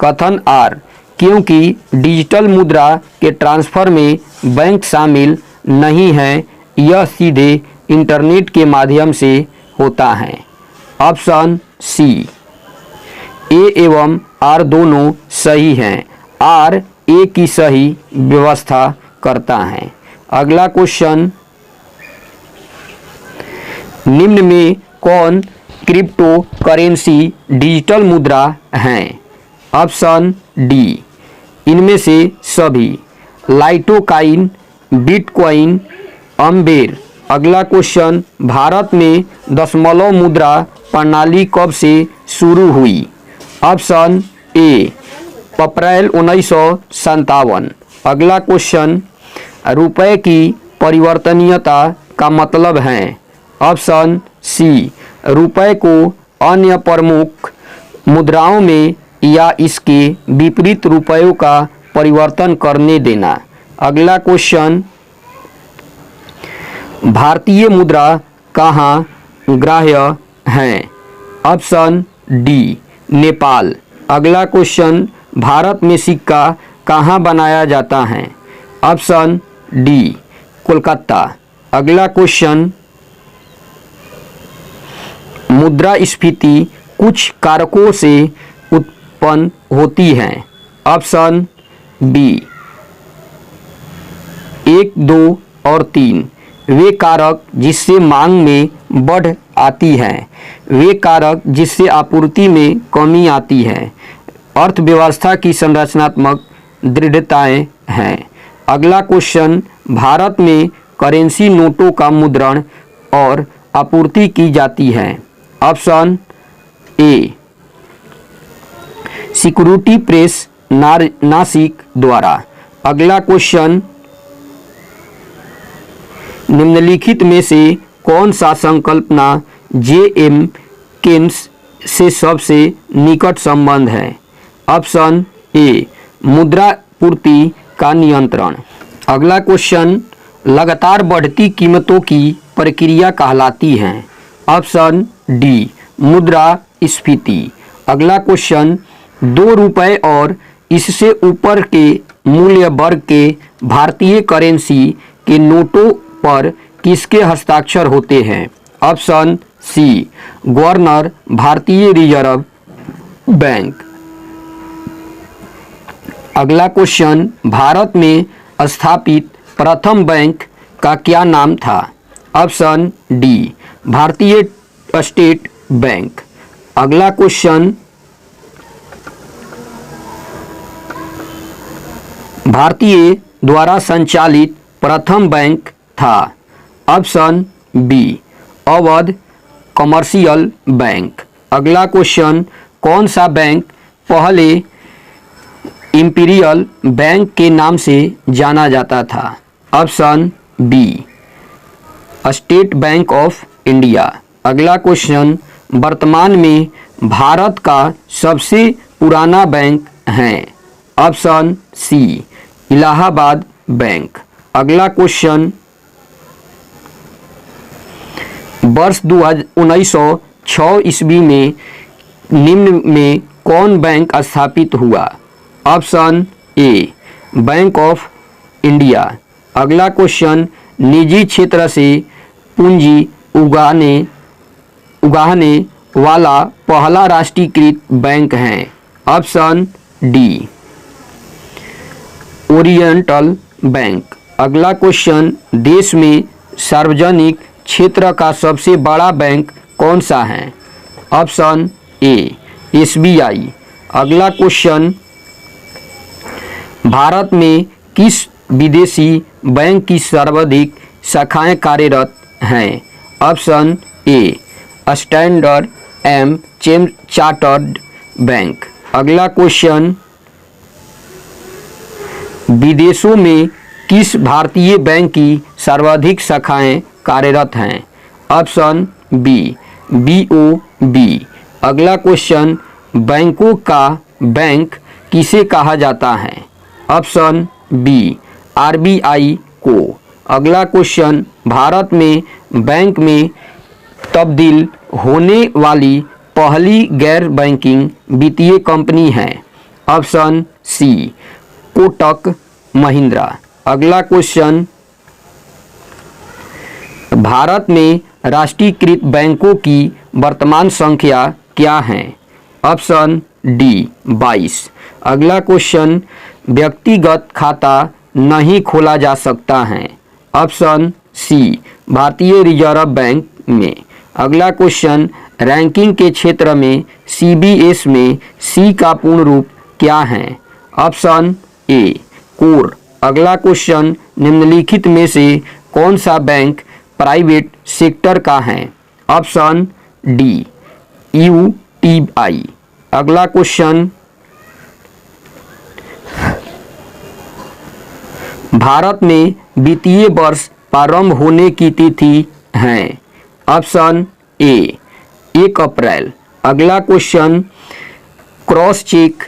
कथन आर, क्योंकि डिजिटल मुद्रा के ट्रांसफर में बैंक शामिल नहीं है, यह सीधे इंटरनेट के माध्यम से होता है। ऑप्शन सी, ए एवं आर दोनों सही हैं। आर ए की सही व्यवस्था करता है। अगला क्वेश्चन, निम्न में कौन क्रिप्टो करेंसी डिजिटल मुद्रा हैं? ऑप्शन डी, इनमें से सभी। लाइटोकाइन, बिटकॉइन, अम्बेर। अगला क्वेश्चन, भारत में दशमलव मुद्रा प्रणाली कब से शुरू हुई? ऑप्शन ए, अप्रैल 1957। अगला क्वेश्चन, रुपए की परिवर्तनीयता का मतलब है? ऑप्शन सी, रुपए को अन्य प्रमुख मुद्राओं में या इसके विपरीत रुपयों का परिवर्तन करने देना। अगला क्वेश्चन, भारतीय मुद्रा कहाँ ग्राह्य हैं? Option D, Nepal. अगला क्वेश्चन, भारत में सिक्का कहाँ बनाया जाता है? Option D, Kolkata. अगला क्वेश्चन, मुद्रास्फीति कुछ कारकों से उत्पन्न होती है? ऑप्शन बी, 1, 2 और 3। वे कारक जिससे मांग में बढ़ आती है, वे कारक जिससे आपूर्ति में कमी आती है। अर्थव्यवस्था की संरचनात्मक दृढ़ताएं हैं। अगला क्वेश्चन, भारत में करेंसी नोटों का मुद्रण और आपूर्ति की जाती है? ऑप्शन ए, सिक्योरिटी प्रेस नासिक द्वारा। अगला क्वेश्चन, निम्नलिखित में से कौन सा संकल्पना जे.एम. केन्स से सबसे निकट संबंध है? ऑप्शन ए, मुद्रापूर्ति का नियंत्रण। अगला क्वेश्चन, लगातार बढ़ती कीमतों की प्रक्रिया कहलाती है? ऑप्शन डी, मुद्रास्फीति। अगला क्वेश्चन, 2 रुपये और इससे ऊपर के मूल्य वर्ग के भारतीय करेंसी के नोटों पर किसके हस्ताक्षर होते हैं? ऑप्शन सी, गवर्नर भारतीय रिजर्व बैंक। अगला क्वेश्चन, भारत में स्थापित प्रथम बैंक का क्या नाम था? ऑप्शन डी, भारतीय स्टेट बैंक। अगला क्वेश्चन, भारतीय द्वारा संचालित प्रथम बैंक था? Option B, Awadh commercial bank. अगला क्वेश्चन, कौन सा बैंक पहले इंपीरियल बैंक के नाम से जाना जाता था? Option B, state bank of India. अगला क्वेश्चन, वर्तमान में भारत का सबसे पुराना बैंक है? Option C, Allahabad bank. अगला क्वेश्चन, वर्ष 1906 ईस्वी में निम्न में कौन बैंक स्थापित हुआ? Option A, bank of India. अगला क्वेश्चन, निजी क्षेत्र से पूंजी उगाहने वाला पहला राष्ट्रीयकृत बैंक है? Option D, oriental bank. अगला क्वेश्चन, देश में सार्वजनिक क्षेत्र का सबसे बड़ा बैंक कौन सा है? ऑप्शन ए, SBI। अगला क्वेश्चन, भारत में किस विदेशी बैंक की सर्वाधिक शाखाएं कार्यरत हैं? Option A, standard and chartered bank. अगला क्वेश्चन, विदेशों में किस भारतीय बैंक की सर्वाधिक शाखाएं कार्यरत हैं? Option B, BOB। अगला क्वेश्चन, बैंकों का बैंक किसे कहा जाता है? ऑप्शन बी, RBI को। अगला क्वेश्चन, भारत में बैंक में तब्दील होने वाली पहली गैर बैंकिंग वित्तीय कंपनी है? Option C, Kotak Mahindra. अगला क्वेश्चन, भारत में राष्ट्रीयकृत बैंकों की वर्तमान संख्या क्या है? Option D 22। अगला क्वेश्चन, व्यक्तिगत खाता नहीं खोला जा सकता है। ऑप्शन सी भारतीय रिजर्व बैंक में। अगला क्वेश्चन, रैंकिंग के क्षेत्र में CBS में सी का पूर्ण रूप क्या है? ऑप्शन ए कोर। अगला क्वेश्चन, निम्नलिखित में से कौन सा बैंक प्राइवेट सेक्टर का है? Option D UTI। अगला क्वेश्चन, भारत में वित्तीय वर्ष प्रारंभ होने की तिथि है? ऑप्शन ए 1 अप्रैल। अगला क्वेश्चन, क्रॉस चेक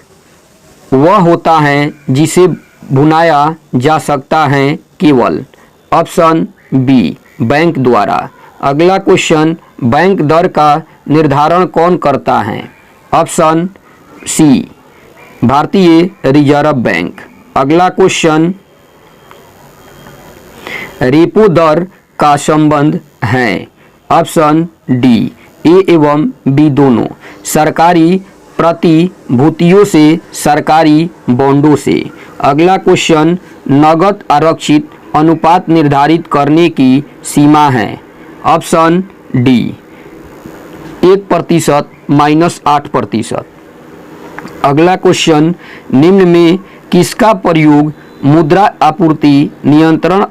वह होता है जिसे भुनाया जा सकता है केवल? ऑप्शन बी बैंक द्वारा। अगला क्वेश्चन, बैंक दर का निर्धारण कौन करता है? ऑप्शन सी भारतीय रिजर्व बैंक। अगला क्वेश्चन, रेपो दर का संबंध है? ऑप्शन डी ए एवं बी दोनों, सरकारी प्रतिभूतियों से सरकारी बॉन्डों से। अगला क्वेश्चन, नगद आरक्षित अनुपात निर्धारित करने की सीमा है? Option D 1% - 8%। अगला क्वेश्चन, निम्न में किसका प्रयोग मुद्रा आपूर्ति नियंत्रण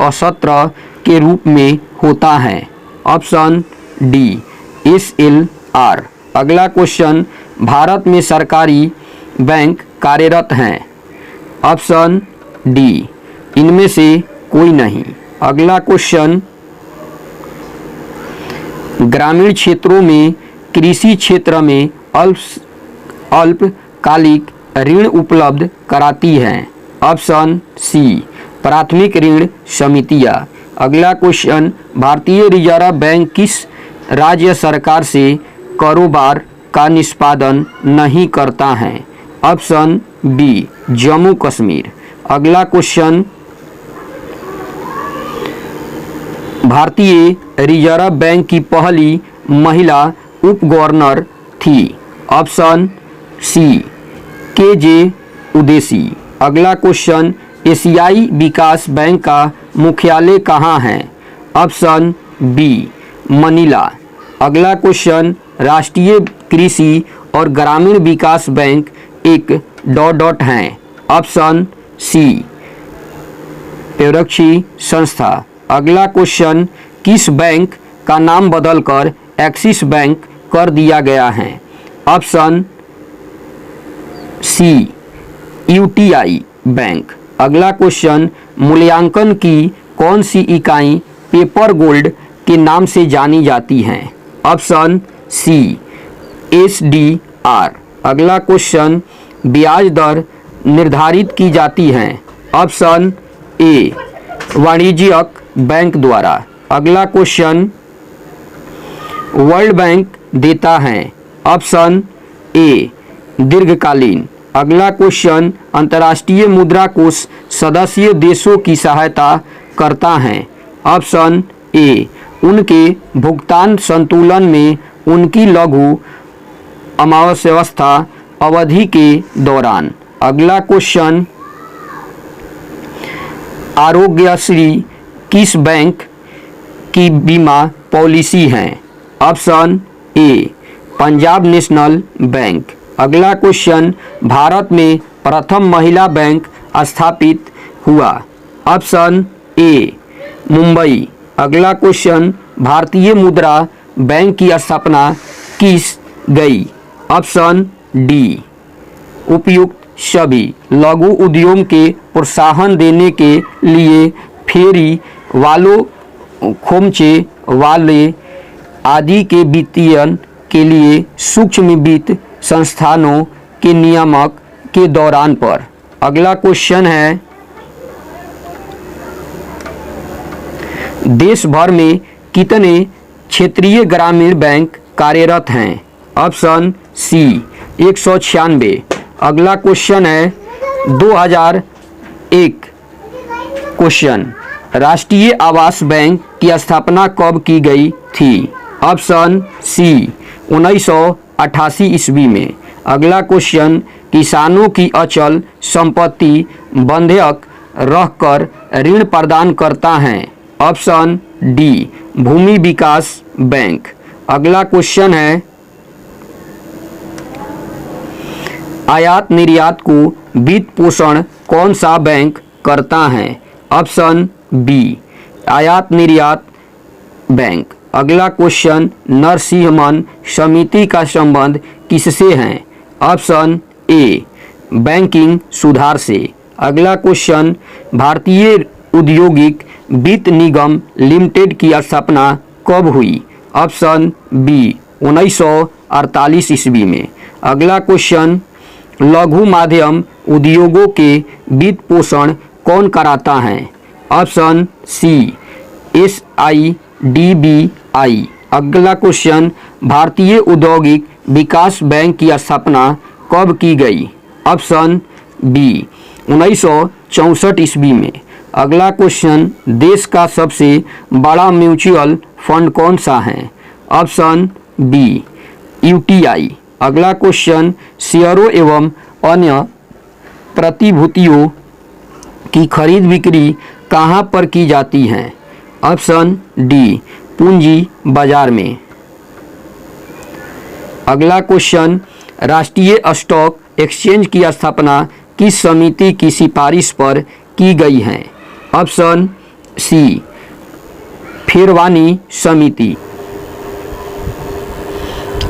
असत्र के रूप में होता है? Option D SLR। अगला क्वेश्चन, भारत में सरकारी बैंक कार्यरत हैं? ऑप्शन डी इनमें से कोई नहीं। अगला क्वेश्चन, ग्रामीण क्षेत्रों में कृषि क्षेत्र में अल्पकालिक ऋण उपलब्ध कराती हैं? ऑप्शन सी प्राथमिक ऋण समितियां। अगला क्वेश्चन, भारतीय रिजर्व बैंक किस राज्य सरकार से कारोबार का निष्पादन नहीं करता है? Option B Jammu Kashmir. अगला क्वेश्चन, भारतीय रिजर्व बैंक की पहली महिला उप गवर्नर थी? Option C KJ Udeshi. अगला क्वेश्चन, एशियाई विकास बैंक का मुख्यालय कहाँ है? Option B Manila. अगला क्वेश्चन, राष्ट्रीय कृषि और ग्रामीण विकास बैंक एक ... हैं? ऑप्शन सी पेरोक्षी संस्था। अगला क्वेश्चन, किस बैंक का नाम बदलकर एक्सिस बैंक कर दिया गया है? Option C UTI bank. अगला क्वेश्चन, मूल्यांकन की कौन सी इकाई पेपर गोल्ड के नाम से जानी जाती हैं? Option C SDR। अगला क्वेश्चन, ब्याज दर निर्धारित की जाती है? ऑप्शन ए वाणिज्यिक बैंक द्वारा। अगला क्वेश्चन, वर्ल्ड बैंक देता है? ऑप्शन ए दीर्घकालीन। अगला क्वेश्चन, अंतर्राष्ट्रीय मुद्रा कोष सदस्य देशों की सहायता करता है? ऑप्शन ए उनके भुगतान संतुलन में उनकी लघु अमावस्यावस्था अवधि के दौरान। अगला क्वेश्चन, आरोग्यश्री किस बैंक की बीमा पॉलिसी है? ऑप्शन ए पंजाब नेशनल बैंक। अगला क्वेश्चन, भारत में प्रथम महिला बैंक स्थापित हुआ? Option A Mumbai. अगला क्वेश्चन, भारतीय मुद्रा बैंक की स्थापना किस गई? ऑप्शन डी उपयुक्त सभी लघु उद्योग के प्रोत्साहन देने के लिए फेरी वालों, खोमचे वाले आदि के वित्तीयन के लिए सूक्ष्म वित्त संस्थानों के नियामक के दौरान पर। अगला क्वेश्चन है, देश भर में कितने क्षेत्रीय ग्रामीण बैंक कार्यरत हैं? Option C 196। अगला क्वेश्चन है 2001 क्वेश्चन, राष्ट्रीय आवास बैंक की स्थापना कब की गई थी? ऑप्शन सी 1988 ईस्वी में। अगला क्वेश्चन, किसानों की अचल संपत्ति बंधक रखकर ऋण प्रदान करता है? ऑप्शन डी भूमि विकास बैंक। अगला क्वेश्चन है, आयात निर्यात को वित्त पोषण कौन सा बैंक करता है? ऑप्शन बी आयात निर्यात बैंक। अगला क्वेश्चन, नरसिंहमन समिति का संबंध किससे है? ऑप्शन ए बैंकिंग सुधार से। अगला क्वेश्चन, भारतीय औद्योगिक वित्त निगम लिमिटेड की स्थापना कब हुई? ऑप्शन बी 1948 ईस्वी में। अगला क्वेश्चन, लघु माध्यम उद्योगों के वित्त पोषण कौन कराता है? Option C SIDBI। अगला क्वेश्चन, भारतीय औद्योगिक विकास बैंक की स्थापना कब की गई? ऑप्शन बी 1964 ईस्वी में। अगला क्वेश्चन, देश का सबसे बड़ा म्यूचुअल फंड कौन सा है? Option B UTI। अगला क्वेश्चन, शेयरों एवं अन्य प्रतिभूतियों की खरीद बिक्री कहाँ पर की जाती है? ऑप्शन डी पूंजी बाजार में। अगला क्वेश्चन, राष्ट्रीय स्टॉक एक्सचेंज की स्थापना किस समिति की सिफारिश पर की गई है? ऑप्शन सी फिरवानी समिति।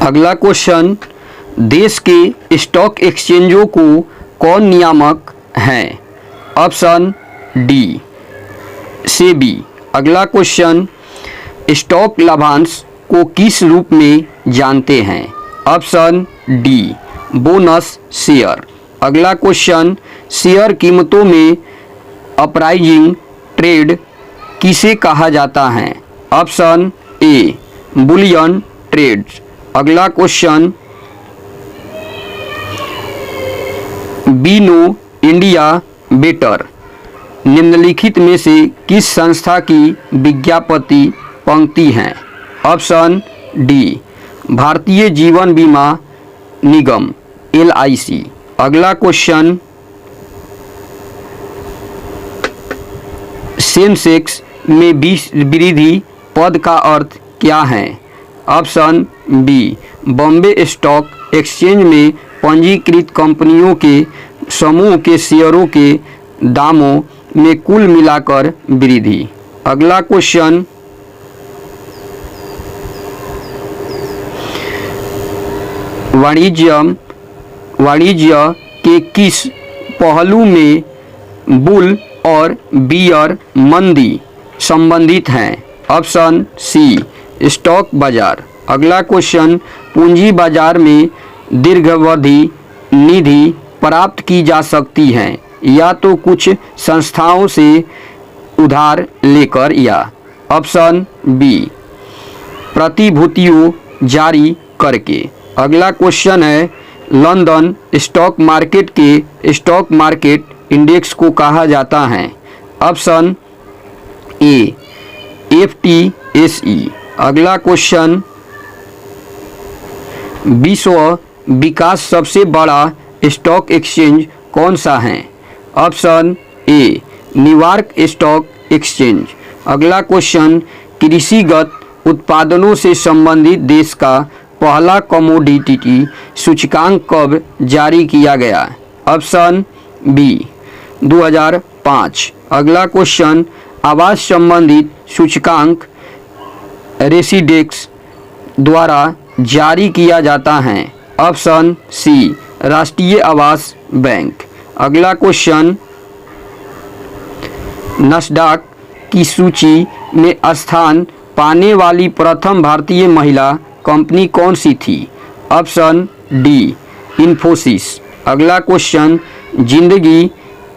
अगला क्वेश्चन, देश के स्टॉक एक्सचेंजों को कौन नियामक है? Option D SEBI. अगला क्वेश्चन, स्टॉक लाभांश को किस रूप में जानते हैं? Option D bonus share. अगला क्वेश्चन, शेयर कीमतों में अपराइजिंग ट्रेड किसे कहा जाता है? Option A bullion trade. अगला question, B know India better निम्नलिखित में से किस संस्था की विज्ञापति पंक्ति है? ऑप्शन डी भारतीय जीवन बीमा निगम LIC। अगला क्वेश्चन, सेंसेक्स में वृद्धि पद का अर्थ क्या है? Option B Bombay stock exchange में पंजीकृत कंपनियों के समूह के शेयरों के दामों में कुल मिलाकर वृद्धि। अगला क्वेश्चन, वाणिज्य के किस पहलू में बुल और बियर मंदी संबंधित हैं? ऑप्शन सी स्टॉक बाजार। अगला क्वेश्चन, पूंजी बाजार में दीर्घावधि निधि प्राप्त की जा सकती है या तो कुछ संस्थाओं से उधार लेकर या ऑप्शन बी प्रतिभूतियों जारी करके। अगला क्वेश्चन है, लंदन स्टॉक मार्केट के स्टॉक मार्केट इंडेक्स को कहा जाता है? ऑप्शन ए FTSE। अगला क्वेश्चन, विश्व विकास सबसे बड़ा स्टॉक एक्सचेंज कौन सा है? ऑप्शन ए न्यूयॉर्क स्टॉक एक्सचेंज। अगला क्वेश्चन, कृषिगत उत्पादनों से संबंधित देश का पहला कमोडिटी सूचकांक कब जारी किया गया? Option B 2005। अगला क्वेश्चन, आवास संबंधित सूचकांक रेसिडेक्स द्वारा जारी किया जाता है? ऑप्शन सी राष्ट्रीय आवास बैंक। अगला क्वेश्चन, नस्डैक की सूची में स्थान पाने वाली प्रथम भारतीय महिला कंपनी कौन सी थी? Option D Infosys. अगला क्वेश्चन, जिंदगी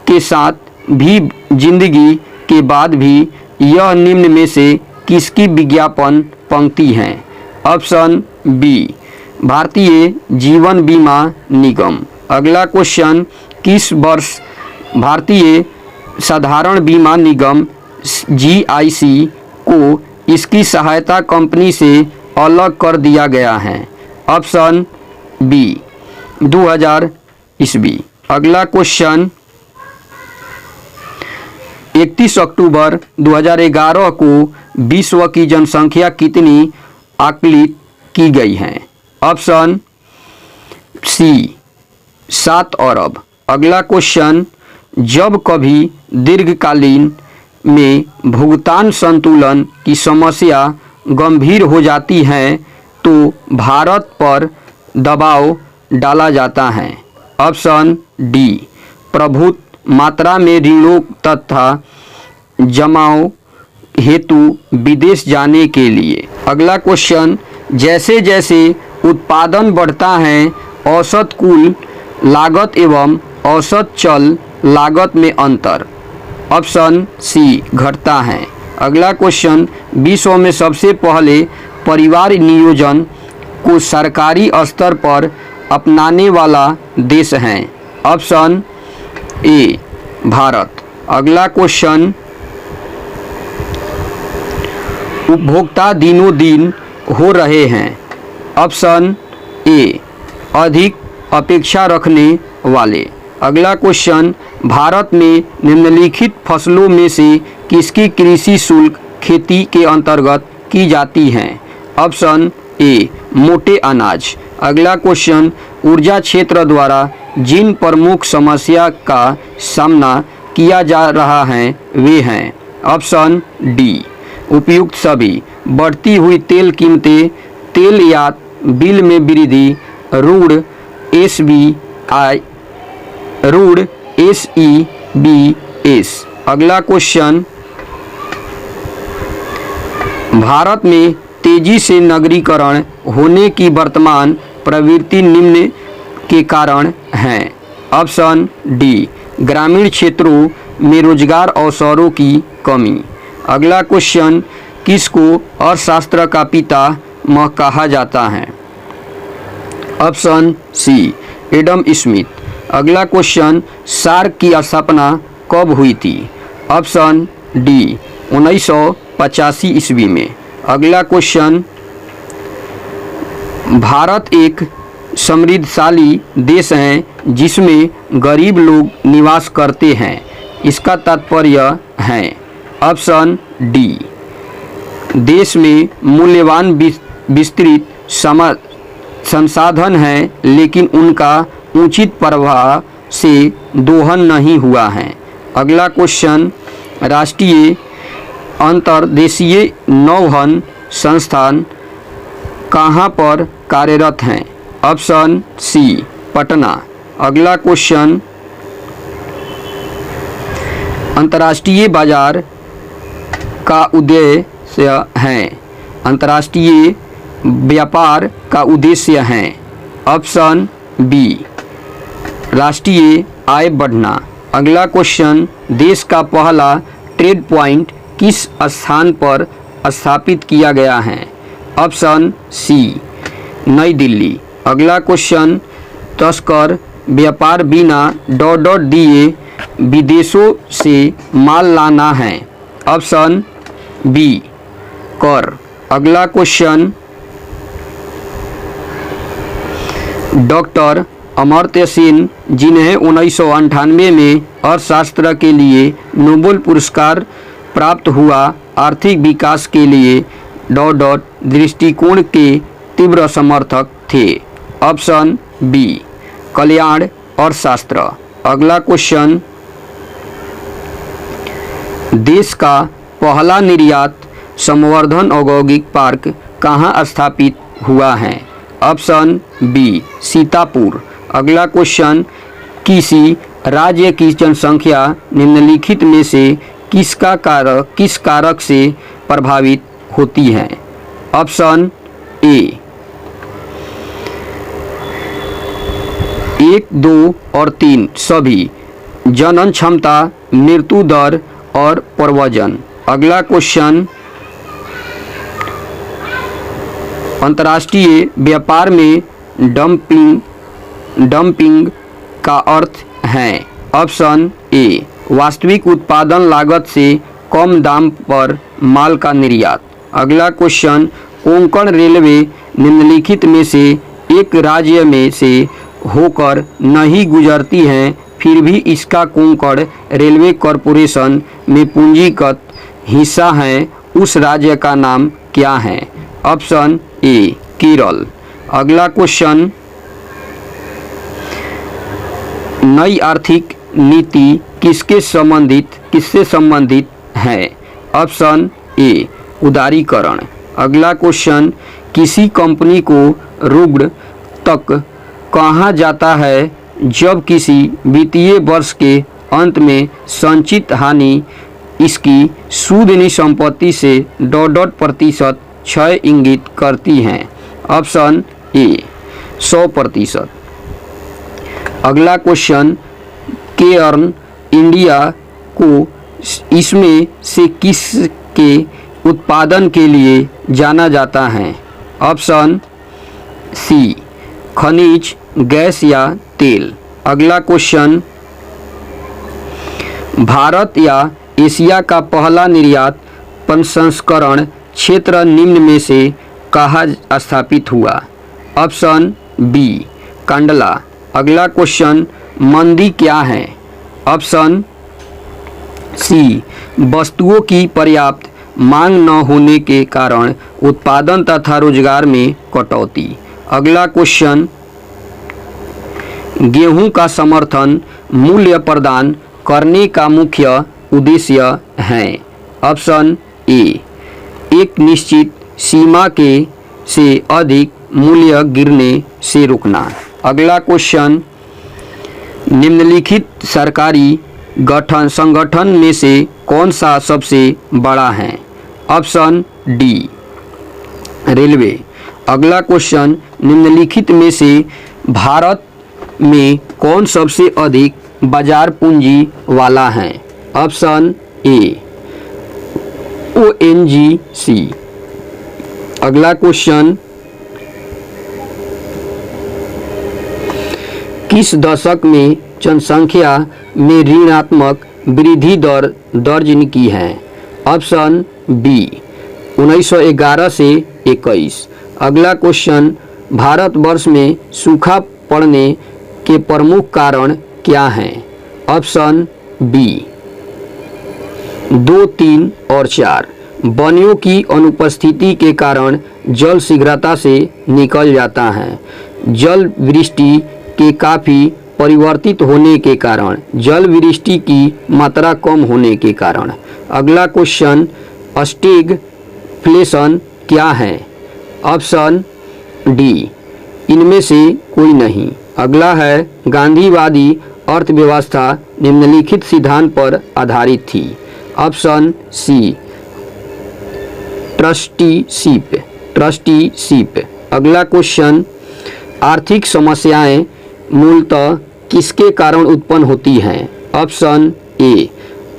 के साथ भी जिंदगी के बाद भी यह निम्न में से किसकी विज्ञापन पंक्ति है? ऑप्शन बी भारतीय जीवन बीमा निगम। अगला क्वेश्चन, किस वर्ष भारतीय साधारण बीमा निगम GIC को इसकी सहायता कंपनी से अलग कर दिया गया है। ऑप्शन बी 2000 ईस्वी। अगला क्वेश्चन 31 अक्टूबर 2011 को विश्व की जनसंख्या कितनी आकलित की गई है? ऑप्शन सी 7 अरब। अगला क्वेश्चन जब कभी दीर्घकालीन में भुगतान संतुलन की समस्या गंभीर हो जाती है तो भारत पर दबाव डाला जाता है। ऑप्शन डी प्रभुत मात्रा में ऋणों तथा जमाओ हेतु विदेश जाने के लिए। अगला क्वेश्चन जैसे जैसे उत्पादन बढ़ता है औसत कुल लागत एवं औसत चल लागत में अंतर। ऑप्शन सी घटता है। अगला क्वेश्चन विश्व में सबसे पहले परिवार नियोजन को सरकारी स्तर पर अपनाने वाला देश है। ऑप्शन ए भारत। अगला क्वेश्चन उपभोक्ता दिनों दिन हो रहे हैं। ऑप्शन ए अधिक अपेक्षा रखने वाले। अगला क्वेश्चन भारत में निम्नलिखित फसलों में से किसकी कृषि शुल्क खेती के अंतर्गत की जाती है? ऑप्शन ए मोटे अनाज। अगला क्वेश्चन ऊर्जा क्षेत्र द्वारा जिन प्रमुख समस्या का सामना किया जा रहा है वे हैं। ऑप्शन डी उपयुक्त सभी। बढ़ती हुई तेल कीमतें, तेल यात बिल में वृद्धि, ऋण SEBS। अगला क्वेश्चन भारत में तेजी से नगरीकरण होने की वर्तमान प्रवृत्ति निम्न के कारण है। ऑप्शन डी ग्रामीण क्षेत्रों में रोजगार अवसरों की कमी। अगला क्वेश्चन किसको अर्थशास्त्र का पितामह कहा जाता है? Option C Adam Smith. अगला क्वेश्चन सार्क की स्थापना कब हुई थी? ऑप्शन डी 1985 ईस्वी में। अगला क्वेश्चन भारत एक समृद्धशाली देश है जिसमें गरीब लोग निवास करते हैं, इसका तात्पर्य है। ऑप्शन डी देश में मूल्यवान विस्तृत संसाधन है लेकिन उनका उचित प्रभाव से दोहन नहीं हुआ है। अगला क्वेश्चन राष्ट्रीय अंतर्देशीय नौवहन संस्थान कहाँ पर कार्यरत हैं? Option C Patna. अगला क्वेश्चन अंतर्राष्ट्रीय बाजार का उद्देश्य है। अंतर्राष्ट्रीय व्यापार का उद्देश्य है। ऑप्शन बी राष्ट्रीय आय बढ़ना। अगला क्वेश्चन देश का पहला ट्रेड पॉइंट किस स्थान पर स्थापित किया गया है? ऑप्शन सी नई दिल्ली। अगला क्वेश्चन तस्कर व्यापार बिना ... दिए विदेशों से माल लाना है। ऑप्शन बी कर। अगला क्वेश्चन डॉक्टर अमर्त्य सेन जिन्हें 1998 में अर्थशास्त्र के लिए नोबेल पुरस्कार प्राप्त हुआ आर्थिक विकास के लिए ... दृष्टिकोण के तीव्र समर्थक थे। ऑप्शन बी कल्याण अर्थशास्त्र। अगला क्वेश्चन देश का पहला निर्यात संवर्धन औद्योगिक पार्क कहाँ स्थापित हुआ है? Option B Sitapur. अगला क्वेश्चन किसी राज्य की जनसंख्या निम्नलिखित में से किस कारक से प्रभावित होती है? ऑप्शन ए 1, 2 और 3 सभी, जनन क्षमता, मृत्यु दर और प्रव्रजन। अगला क्वेश्चन अंतर्राष्ट्रीय व्यापार में डंपिंग का अर्थ है। ऑप्शन ए वास्तविक उत्पादन लागत से कम दाम पर माल का निर्यात। अगला क्वेश्चन, कोंकण रेलवे निम्नलिखित में से एक राज्य में से होकर नहीं गुजरती है, फिर भी इसका कोंकण रेलवे कॉरपोरेशन में पूंजीगत हिस्सा है, उस राज्य का नाम क्या है? ऑप्शन ए केरल। अगला क्वेश्चन, नई आर्थिक नीति किससे संबंधित है? ऑप्शन ए उदारीकरण। अगला क्वेश्चन, किसी कंपनी को रुग्ण तक कहा जाता है जब किसी वित्तीय वर्ष के अंत में संचित हानि इसकी सूदनी संपत्ति से %% क्षय इंगित करती है? ऑप्शन ए 100%। अगला क्वेश्चन, केयर्न इंडिया को इसमें से किस के उत्पादन के लिए जाना जाता है? ऑप्शन सी खनिज, गैस या तेल। अगला क्वेश्चन, भारत या एशिया का पहला निर्यात प्रसंस्करण क्षेत्र निम्न में से कहाँ स्थापित हुआ? Option B Kandla. अगला क्वेश्चन, मंदी क्या है? ऑप्शन सी वस्तुओं की पर्याप्त मांग न होने के कारण उत्पादन तथा रोजगार में कटौती। अगला क्वेश्चन, गेहूं का समर्थन मूल्य प्रदान करने का मुख्य उद्देश्य है? ऑप्शन ए एक निश्चित सीमा के से अधिक मूल्य गिरने से रोकना। अगला क्वेश्चन, निम्नलिखित सरकारी संगठन में से कौन सा सबसे बड़ा है? Option D railway. अगला क्वेश्चन, निम्नलिखित में से भारत में कौन सबसे अधिक बाजार पूंजी वाला है? ऑप्शन ए ONGC। अगला क्वेश्चन, किस दशक में जनसंख्या में ऋणात्मक वृद्धि दर दर्ज की है? ऑप्शन बी 1911 से 21। अगला क्वेश्चन, भारतवर्ष में सूखा पड़ने के प्रमुख कारण क्या हैं? ऑप्शन बी 2, 3 और 4। वनों की अनुपस्थिति के कारण जल शीघ्रता से निकल जाता है। जल वृष्टि के काफ़ी परिवर्तित होने के कारण, जल वृष्टि की मात्रा कम होने के कारण। अगला क्वेश्चन, स्टैगफ्लेशन क्या है? ऑप्शन डी इनमें से कोई नहीं। अगला है, गांधीवादी अर्थव्यवस्था निम्नलिखित सिद्धांत पर आधारित थी? Option C trusteeship. अगला क्वेश्चन, आर्थिक समस्याएं मूलतः किसके कारण उत्पन्न होती हैं? ऑप्शन ए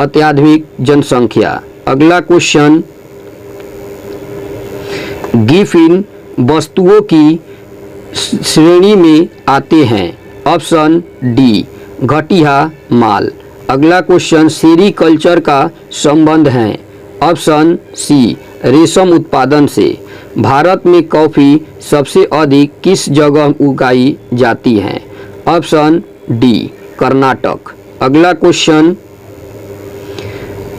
अत्याधिक जनसंख्या। अगला क्वेश्चन, गिफिन वस्तुओं की श्रेणी में आते हैं? ऑप्शन डी घटिया माल। अगला क्वेश्चन, सेरीकल्चर का संबंध है? ऑप्शन सी रेशम उत्पादन से। भारत में कॉफ़ी सबसे अधिक किस जगह उगाई जाती है? Option D Karnataka. अगला क्वेश्चन,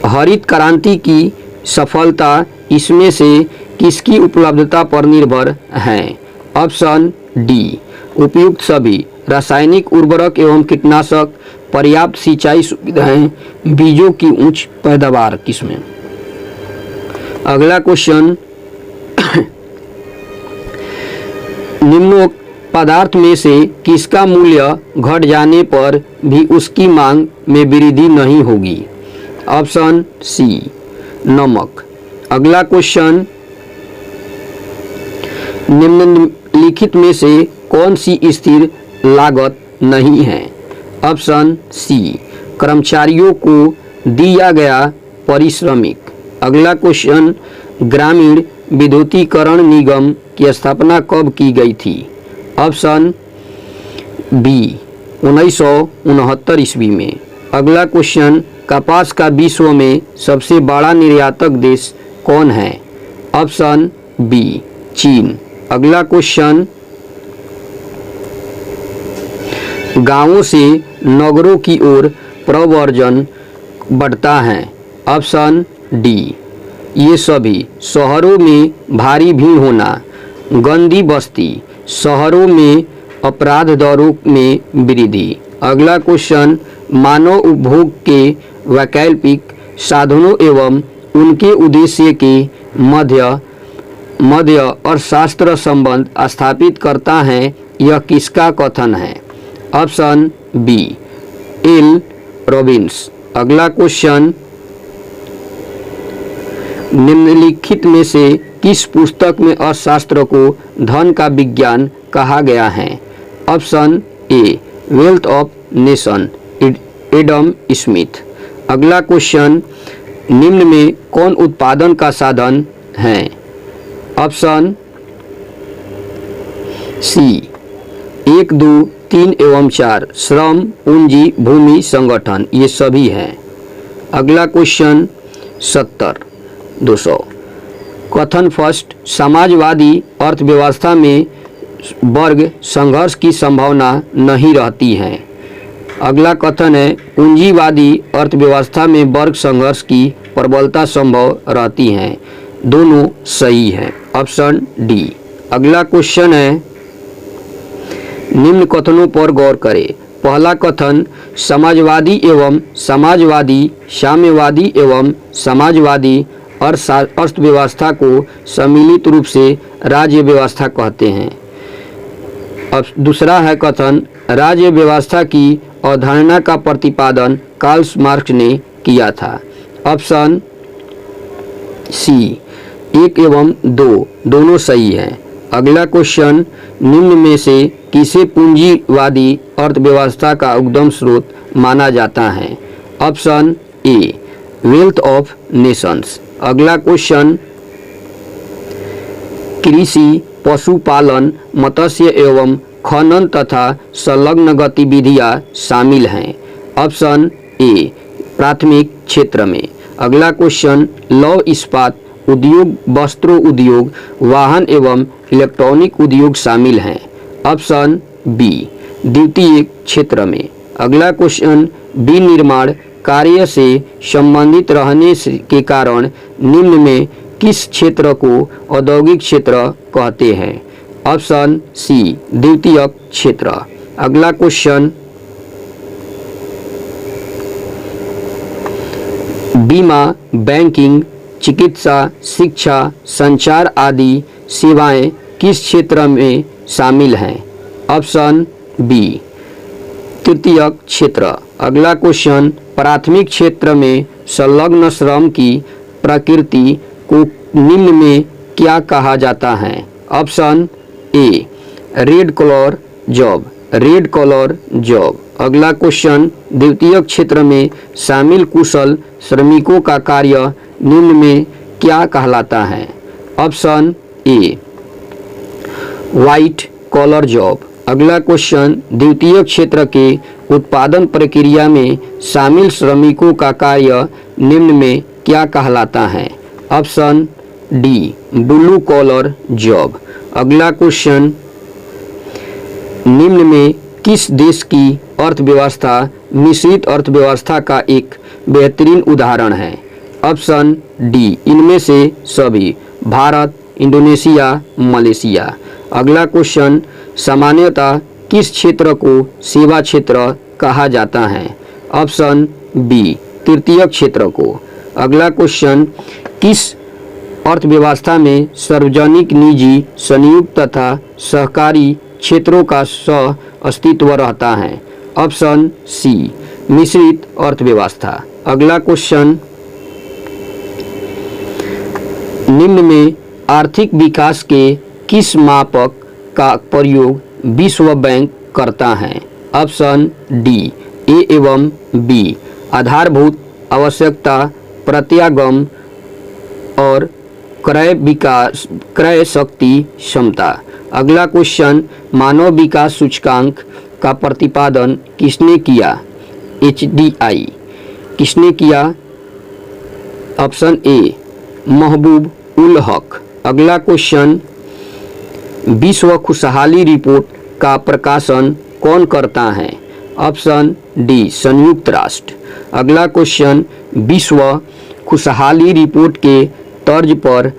हरित क्रांति की सफलता इसमें से किसकी उपलब्धता पर निर्भर है? ऑप्शन डी उपयुक्त सभी रासायनिक उर्वरक एवं कीटनाशक, पर्याप्त सिंचाई सुविधाएं, बीजों की उच्च पैदावार किसमें? अगला क्वेश्चन, निम्नोक्त पदार्थ में से किसका मूल्य घट जाने पर भी उसकी मांग में वृद्धि नहीं होगी? ऑप्शन सी नमक। अगला क्वेश्चन, निम्नलिखित में से कौन सी स्थिर लागत नहीं है? ऑप्शन सी कर्मचारियों को दिया गया पारिश्रमिक। अगला क्वेश्चन, ग्रामीण विद्युतीकरण निगम की स्थापना कब की गई थी? ऑप्शन बी 1969 ईस्वी में। अगला क्वेश्चन, कपास का विश्व में सबसे बड़ा निर्यातक देश कौन है? ऑप्शन बी चीन। अगला क्वेश्चन, गांवों से नगरों की ओर प्रव्रजन बढ़ता है। ऑप्शन डी ये सभी। शहरों में भारी भीड़ होना, गंदी बस्ती, शहरों में अपराध दरों में वृद्धि। अगला क्वेश्चन, मानव उपभोग के वैकल्पिक साधनों एवं उनके उद्देश्य के मध्य और शास्त्र संबंध स्थापित करता है, यह किसका कथन है? Option B L Robbins. अगला क्वेश्चन, निम्नलिखित में से किस पुस्तक में अर्थशास्त्र को धन का विज्ञान कहा गया है? Option A wealth of nation, Adam Smith. अगला क्वेश्चन, निम्न में कौन उत्पादन का साधन है? ऑप्शन सी 1, 2, 3 एवं 4 श्रम, पूंजी, भूमि, संगठन, ये सभी हैं। अगला क्वेश्चन 70-200, कथन फर्स्ट, समाजवादी अर्थव्यवस्था में वर्ग संघर्ष की संभावना नहीं रहती है। अगला कथन है, पूंजीवादी अर्थव्यवस्था में वर्ग संघर्ष की प्रबलता संभव रहती है। दोनों सही है, ऑप्शन डी। अगला क्वेश्चन है, निम्न कथनों पर गौर करें। पहला कथन, समाजवादी एवं समाजवादी, साम्यवादी एवं समाजवादी अर्थव्यवस्था को सम्मिलित रूप से राज्य व्यवस्था कहते हैं। अब दूसरा है कथन, राज्य व्यवस्था की अवधारणा का प्रतिपादन कार्ल मार्क्स ने किया था। ऑप्शन सी 1 एवं 2 दोनों सही है। अगला क्वेश्चन, निम्न में से किसे पूंजीवादी अर्थव्यवस्था का उद्गम स्रोत माना जाता है? Option A wealth of Nations. अगला क्वेश्चन, कृषि, पशुपालन, मत्स्य एवं खनन तथा संलग्न गतिविधियां शामिल हैं। ऑप्शन ए प्राथमिक क्षेत्र में। अगला क्वेश्चन, लौह इस्पात उद्योग, वस्त्रों उद्योग, वाहन एवं इलेक्ट्रॉनिक उद्योग शामिल हैं। ऑप्शन बी द्वितीयक क्षेत्र में। अगला क्वेश्चन, विनिर्माण कार्य से संबंधित रहने के कारण निम्न में किस क्षेत्र को औद्योगिक क्षेत्र कहते हैं? ऑप्शन सी द्वितीयक क्षेत्र। अगला क्वेश्चन, बीमा, बैंकिंग, चिकित्सा, शिक्षा, संचार आदि सेवाएं किस क्षेत्र में शामिल हैं? ऑप्शन बी तृतीयक क्षेत्र। अगला क्वेश्चन, प्राथमिक क्षेत्र में संलग्न श्रम की प्रकृति को निम्न में क्या कहा जाता है? Option A red collar job, red collar job. अगला क्वेश्चन, द्वितीयक क्षेत्र में शामिल कुशल श्रमिकों का कार्य निम्न में क्या कहलाता है? Option A white collar job. अगला क्वेश्चन, द्वितीयक क्षेत्र के उत्पादन प्रक्रिया में शामिल श्रमिकों का कार्य निम्न में क्या कहलाता है? Option D blue collar job. अगला क्वेश्चन, निम्न में किस देश की अर्थव्यवस्था मिश्रित अर्थव्यवस्था का एक बेहतरीन उदाहरण है? ऑप्शन डी इनमें से सभी, भारत, इंडोनेशिया, मलेशिया। अगला क्वेश्चन, सामान्यतः किस क्षेत्र को सेवा क्षेत्र कहा जाता है? ऑप्शन बी तृतीयक क्षेत्र को। अगला क्वेश्चन, किस अर्थव्यवस्था में सार्वजनिक, निजी, संयुक्त तथा सहकारी क्षेत्रों का सह अस्तित्व रहता है? ऑप्शन सी मिश्रित अर्थव्यवस्था। अगला क्वेश्चन, निम्न में आर्थिक विकास के किस मापक का प्रयोग विश्व बैंक करता है? ऑप्शन डी ए एवं बी आधारभूत आवश्यकता, प्रत्यागम और क्रय शक्ति क्षमता। अगला क्वेश्चन, मानव विकास सूचकांक का प्रतिपादन किसने किया? HDI। किसने किया? ऑप्शन ए महबूब उल हक। अगला क्वेश्चन, विश्व खुशहाली रिपोर्ट का प्रकाशन कौन करता है? ऑप्शन डी संयुक्त राष्ट्र। अगला क्वेश्चन, विश्व खुशहाली रिपोर्ट के तर्ज पर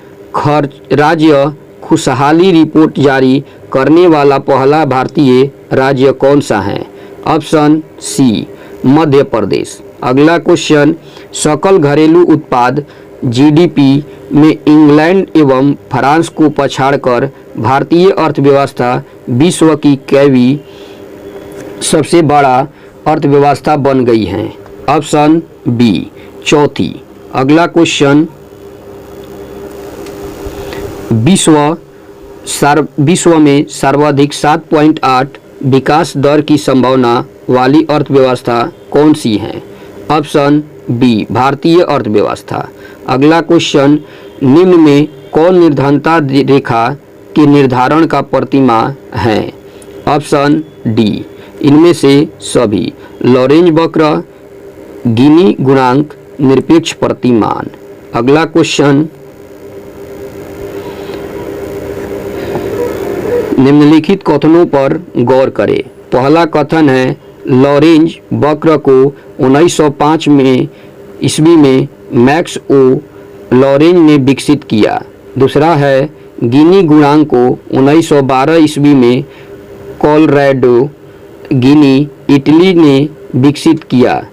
राज्य खुशहाली रिपोर्ट जारी करने वाला पहला भारतीय राज्य कौन सा है? ऑप्शन सी मध्य प्रदेश। अगला क्वेश्चन, सकल घरेलू उत्पाद जीडीपी में इंग्लैंड एवं फ्रांस को पछाड़कर भारतीय अर्थव्यवस्था विश्व की कैवी सबसे बड़ा अर्थव्यवस्था बन गई है? ऑप्शन बी चौथी। अगला क्वेश्चन, विश्व में सर्वाधिक 7.8 विकास दर की संभावना वाली अर्थव्यवस्था कौन सी है? ऑप्शन बी भारतीय अर्थव्यवस्था। अगला क्वेश्चन, निम्न में कौन निर्धनता रेखा के निर्धारण का प्रतिमा है? ऑप्शन डी इनमें से सभी। लॉरेंज वक्र, गिनी गुणांक, निरपेक्ष प्रतिमान। अगला क्वेश्चन, निम्नलिखित कथनों पर गौर करें। पहला कथन है, लॉरेंज वक्र को 1905 में ईस्वी में मैक्स ओ लॉरेंज ने विकसित किया। दूसरा है, गिनी गुणांक को 1912 ईस्वी में कोलोराडो गिनी इटली ने विकसित किया।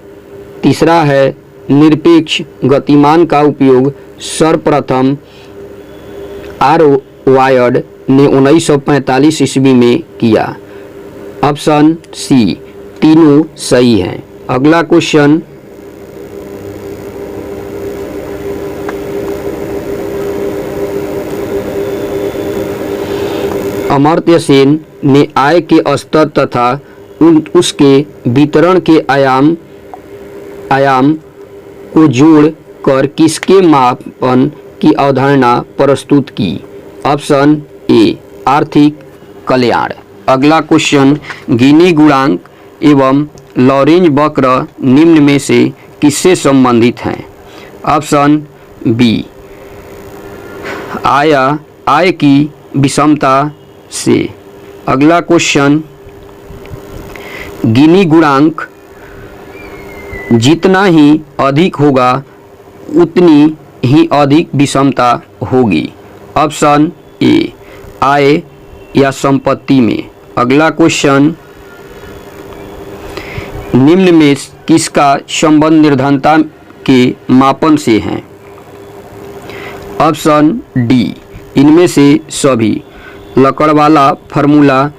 तीसरा है, निरपेक्ष गतिमान का उपयोग सर्वप्रथम आरवायड ने 1945 ईस्वी में किया। ऑप्शन सी तीनों सही हैं। अगला क्वेश्चन, अमर्त्य सेन ने आय के स्तर तथा उसके वितरण के आयाम को जोड़ कर किसके मापन की अवधारणा प्रस्तुत की? ऑप्शन ए आर्थिक कल्याण। अगला क्वेश्चन, गिनी गुणांक एवं लॉरेंज वक्र निम्न में से किससे संबंधित हैं? ऑप्शन बी आय की विषमता से। अगला क्वेश्चन, गिनी गुणांक जितना ही अधिक होगा उतनी ही अधिक विषमता होगी। ऑप्शन ए आय या संपत्ति में। अगला क्वेश्चन, निम्न में किसका संबंध निर्धनता के मापन से है? ऑप्शन डी इनमें से सभी। लकड़वाला फार्मूला,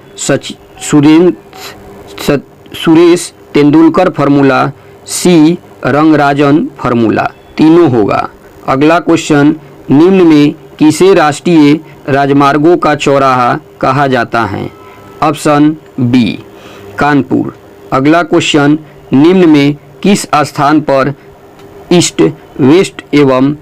सुरेश तेंदुलकर फार्मूला, सी रंगराजन फार्मूला, तीनों होगा। अगला क्वेश्चन, निम्न में किसे राष्ट्रीय राजमार्गों का चौराहा कहा जाता है? Option B Kanpur. अगला क्वेश्चन, निम्न में किस स्थान पर ईस्ट वेस्ट एवं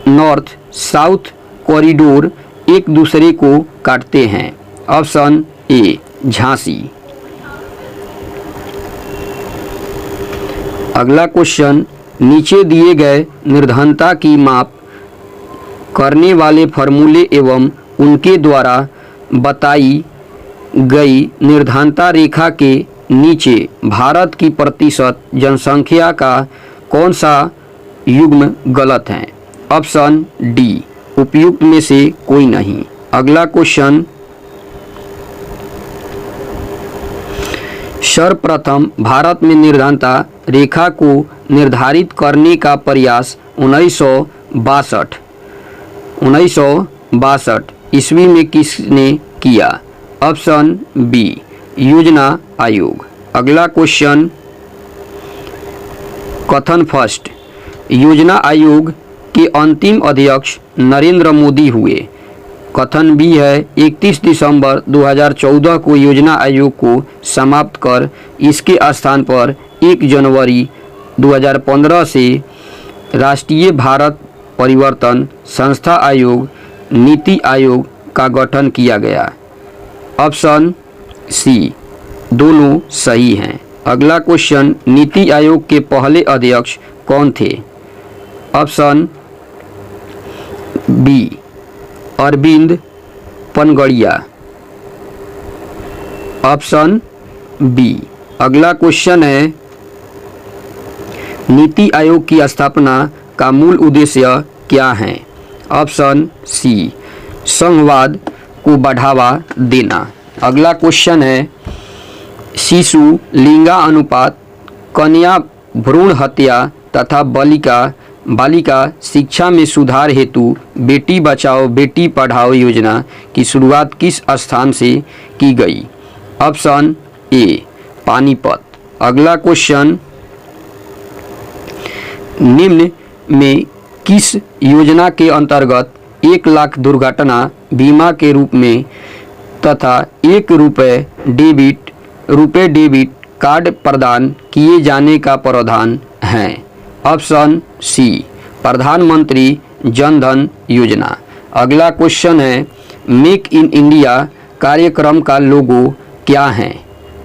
नॉर्थ साउथ कॉरिडोर एक दूसरे को काटते हैं? Option A Jhansi. अगला क्वेश्चन, नीचे दिए गए निर्धनता की माप करने वाले फॉर्मूले एवं उनके द्वारा बताई गई निर्धनता रेखा के नीचे भारत की प्रतिशत जनसंख्या का कौन सा युग्म गलत है? ऑप्शन डी उपयुक्त में से कोई नहीं। अगला क्वेश्चन, सर्वप्रथम भारत में निर्धनता रेखा को निर्धारित करने का प्रयास 1962 ईस्वी में किसने किया? ऑप्शन बी योजना आयोग। अगला क्वेश्चन, कथन फर्स्ट, योजना आयोग के अंतिम अध्यक्ष नरेंद्र मोदी हुए। कथन बी है, 31 दिसंबर 2014 को योजना आयोग को समाप्त कर इसके स्थान पर 1 जनवरी 2015 से राष्ट्रीय भारत परिवर्तन संस्था आयोग नीति आयोग का गठन किया गया। ऑप्शन सी दोनों सही हैं। अगला क्वेश्चन, नीति आयोग के पहले अध्यक्ष कौन थे? Option B Arvind Panagariya. Option B. अगला क्वेश्चन है, नीति आयोग की स्थापना का मूल उद्देश्य क्या है? ऑप्शन सी संघवाद को बढ़ावा देना। अगला क्वेश्चन है, शिशु लिंगानुपात, कन्या भ्रूण हत्या तथा बालिका शिक्षा में सुधार हेतु बेटी बचाओ बेटी पढ़ाओ योजना की शुरुआत किस स्थान से की गई? ऑप्शन ए पानीपत। अगला क्वेश्चन, निम्न में किस योजना के अंतर्गत 1 लाख दुर्घटना बीमा के रूप में तथा रुपए डेबिट कार्ड प्रदान किए जाने का प्रावधान है? ऑप्शन सी प्रधानमंत्री जन धन योजना। अगला क्वेश्चन है, मेक इन इंडिया कार्यक्रम का लोगो क्या है?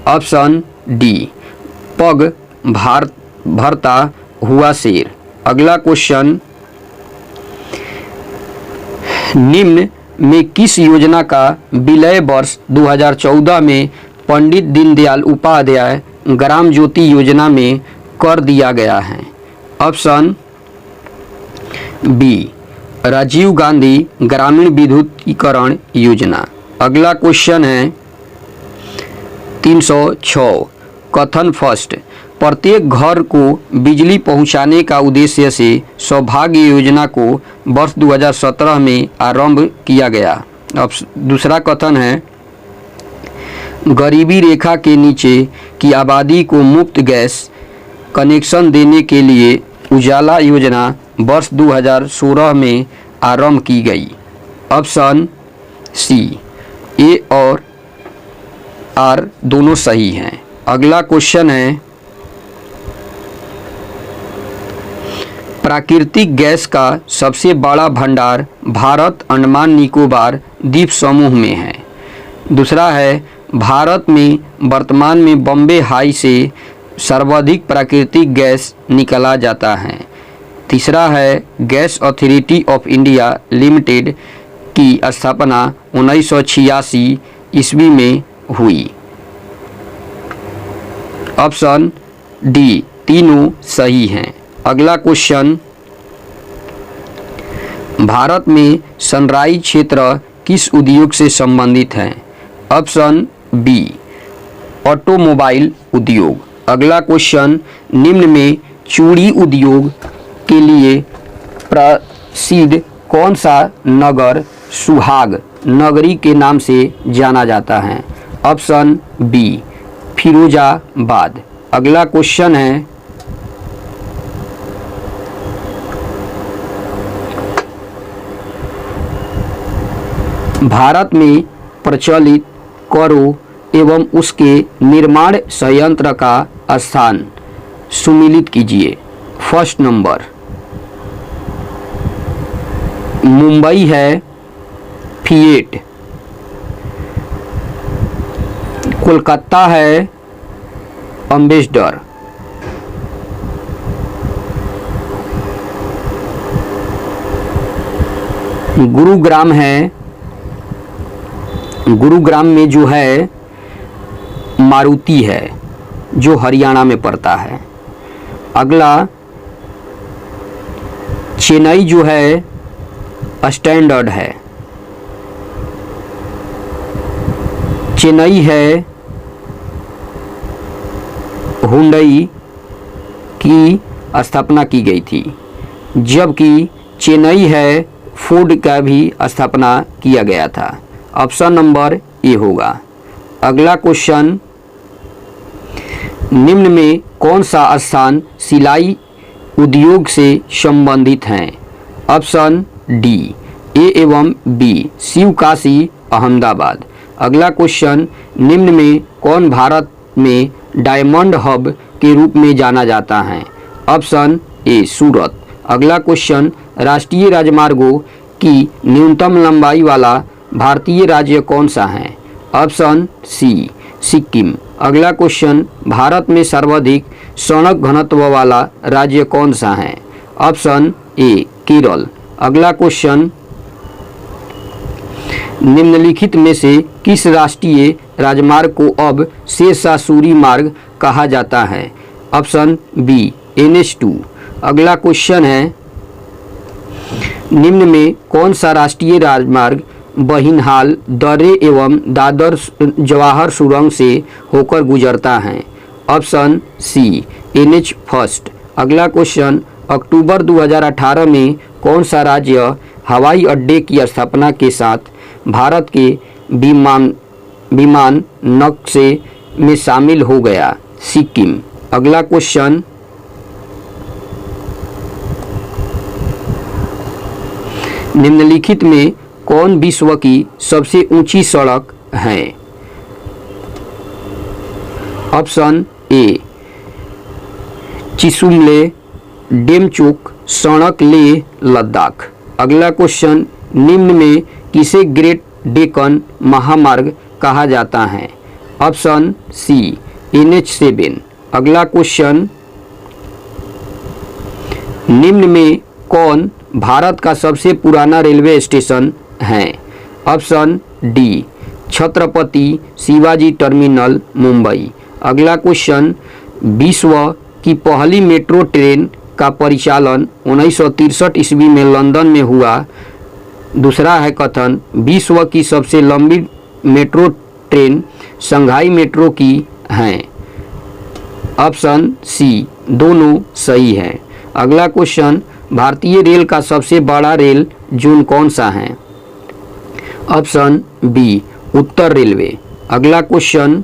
ऑप्शन डी पग भरता हुआ शेर। अगला क्वेश्चन, निम्न में किस योजना का विलय वर्ष 2014 में पंडित दीनदयाल उपाध्याय ग्राम ज्योति योजना में कर दिया गया है? ऑप्शन बी राजीव गांधी ग्रामीण विद्युतीकरण योजना। अगला क्वेश्चन है 306, कथन फर्स्ट, प्रत्येक घर को बिजली पहुंचाने का उद्देश्य से सौभाग्य योजना को वर्ष 2017 में आरंभ किया गया। अब दूसरा कथन है, गरीबी रेखा के नीचे की आबादी को मुफ्त गैस कनेक्शन देने के लिए उजाला योजना वर्ष 2016 में आरंभ की गई। ऑप्शन सी ए और आर दोनों सही हैं। अगला क्वेश्चन है, प्राकृतिक गैस का सबसे बड़ा भंडार भारत अंडमान निकोबार द्वीप समूह में है। दूसरा है, भारत में वर्तमान में बॉम्बे हाई से सर्वाधिक प्राकृतिक गैस निकाला जाता है। तीसरा है, gas authority of India limited की स्थापना 1986 ईस्वी में हुई। ऑप्शन डी तीनों सही हैं। अगला क्वेश्चन, भारत में सनराइज क्षेत्र किस उद्योग से संबंधित है? ऑप्शन बी ऑटोमोबाइल उद्योग। अगला क्वेश्चन, निम्न में चूड़ी उद्योग के लिए प्रसिद्ध कौन सा नगर सुहाग नगरी के नाम से जाना जाता है? Option B Firozabad. अगला क्वेश्चन है, भारत में प्रचलित करों एवं उसके निर्माण संयंत्र का स्थान सुमिलित कीजिए। फर्स्ट नंबर मुंबई है फिएट, कोलकाता है अम्बेसडर, गुरुग्राम में जो है मारुति है जो हरियाणा में पड़ता है। अगला चेन्नई जो है स्टैंडर्ड है। चेन्नई है हुंडई की स्थापना की गई थी, जबकि चेन्नई है फोर्ड का भी स्थापना किया गया था। ऑप्शन नंबर ए होगा। अगला क्वेश्चन, निम्न में कौन सा स्थान सिलाई उद्योग से संबंधित है? ऑप्शन डी ए एवं बी शिवकाशी अहमदाबाद। अगला क्वेश्चन, निम्न में कौन भारत में डायमंड हब के रूप में जाना जाता है? ऑप्शन ए सूरत। अगला क्वेश्चन, राष्ट्रीय राजमार्गों की न्यूनतम लंबाई वाला भारतीय राज्य कौन सा है? Option C Sikkim. अगला क्वेश्चन, भारत में सर्वाधिक सड़क घनत्व वाला राज्य कौन सा है? ऑप्शन ए केरल। अगला क्वेश्चन, निम्नलिखित में से किस राष्ट्रीय राजमार्ग को अब शेषासुरी मार्ग कहा जाता है? Option B NH2। अगला क्वेश्चन है, निम्न में कौन सा राष्ट्रीय राजमार्ग बहिनहाल दर्रे एवं दादर जवाहर सुरंग से होकर गुजरता है? Option C NH1। अगला क्वेश्चन, अक्टूबर 2018 में कौन सा राज्य हवाई अड्डे की स्थापना के साथ भारत के विमान नक्शे में शामिल हो गया? सिक्किम। अगला क्वेश्चन, निम्नलिखित में कौन विश्व की सबसे ऊंची सड़क है? ऑप्शन ए चिसुमले डेमचोक सड़क लेह लद्दाख। अगला क्वेश्चन, निम्न में किसे ग्रेट डेक्कन महामार्ग कहा जाता है? Option C NH7। अगला क्वेश्चन, निम्न में कौन भारत का सबसे पुराना रेलवे स्टेशन है? Option D Chhatrapati Shivaji terminal Mumbai. अगला क्वेश्चन, विश्व की पहली मेट्रो ट्रेन का परिचालन 1963 ईस्वी में लंदन में हुआ। दूसरा है कथन, विश्व की सबसे लंबी मेट्रो ट्रेन शंघाई मेट्रो की है। ऑप्शन सी दोनों सही है। अगला क्वेश्चन, भारतीय रेल का सबसे बड़ा रेल जोन कौन सा है? ऑप्शन बी उत्तर रेलवे। अगला क्वेश्चन,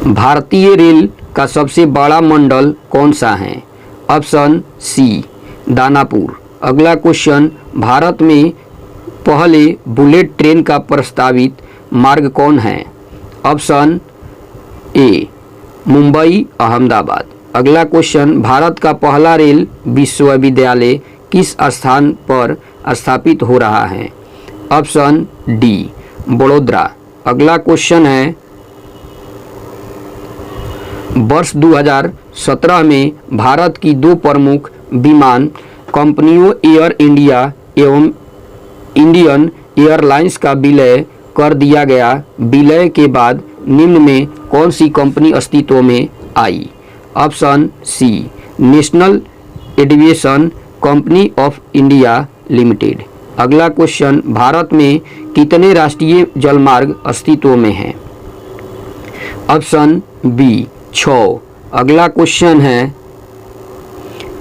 भारतीय रेल का सबसे बड़ा मंडल कौन सा है? Option C Danapur. अगला क्वेश्चन, भारत में पहले बुलेट ट्रेन का प्रस्तावित मार्ग कौन है? ऑप्शन ए मुंबई अहमदाबाद। अगला क्वेश्चन, भारत का पहला रेल विश्वविद्यालय किस स्थान पर स्थापित हो रहा है? Option D Vadodara. अगला क्वेश्चन है, वर्ष 2017 में भारत की दो प्रमुख विमान कंपनियों एयर इंडिया एवं इंडियन एयरलाइंस का विलय कर दिया गया। विलय के बाद निम्न में कौन सी कंपनी अस्तित्व में आई? Option C national aviation company of India limited. अगला क्वेश्चन, भारत में कितने राष्ट्रीय जलमार्ग अस्तित्व में हैं? Option B 6। अगला क्वेश्चन है,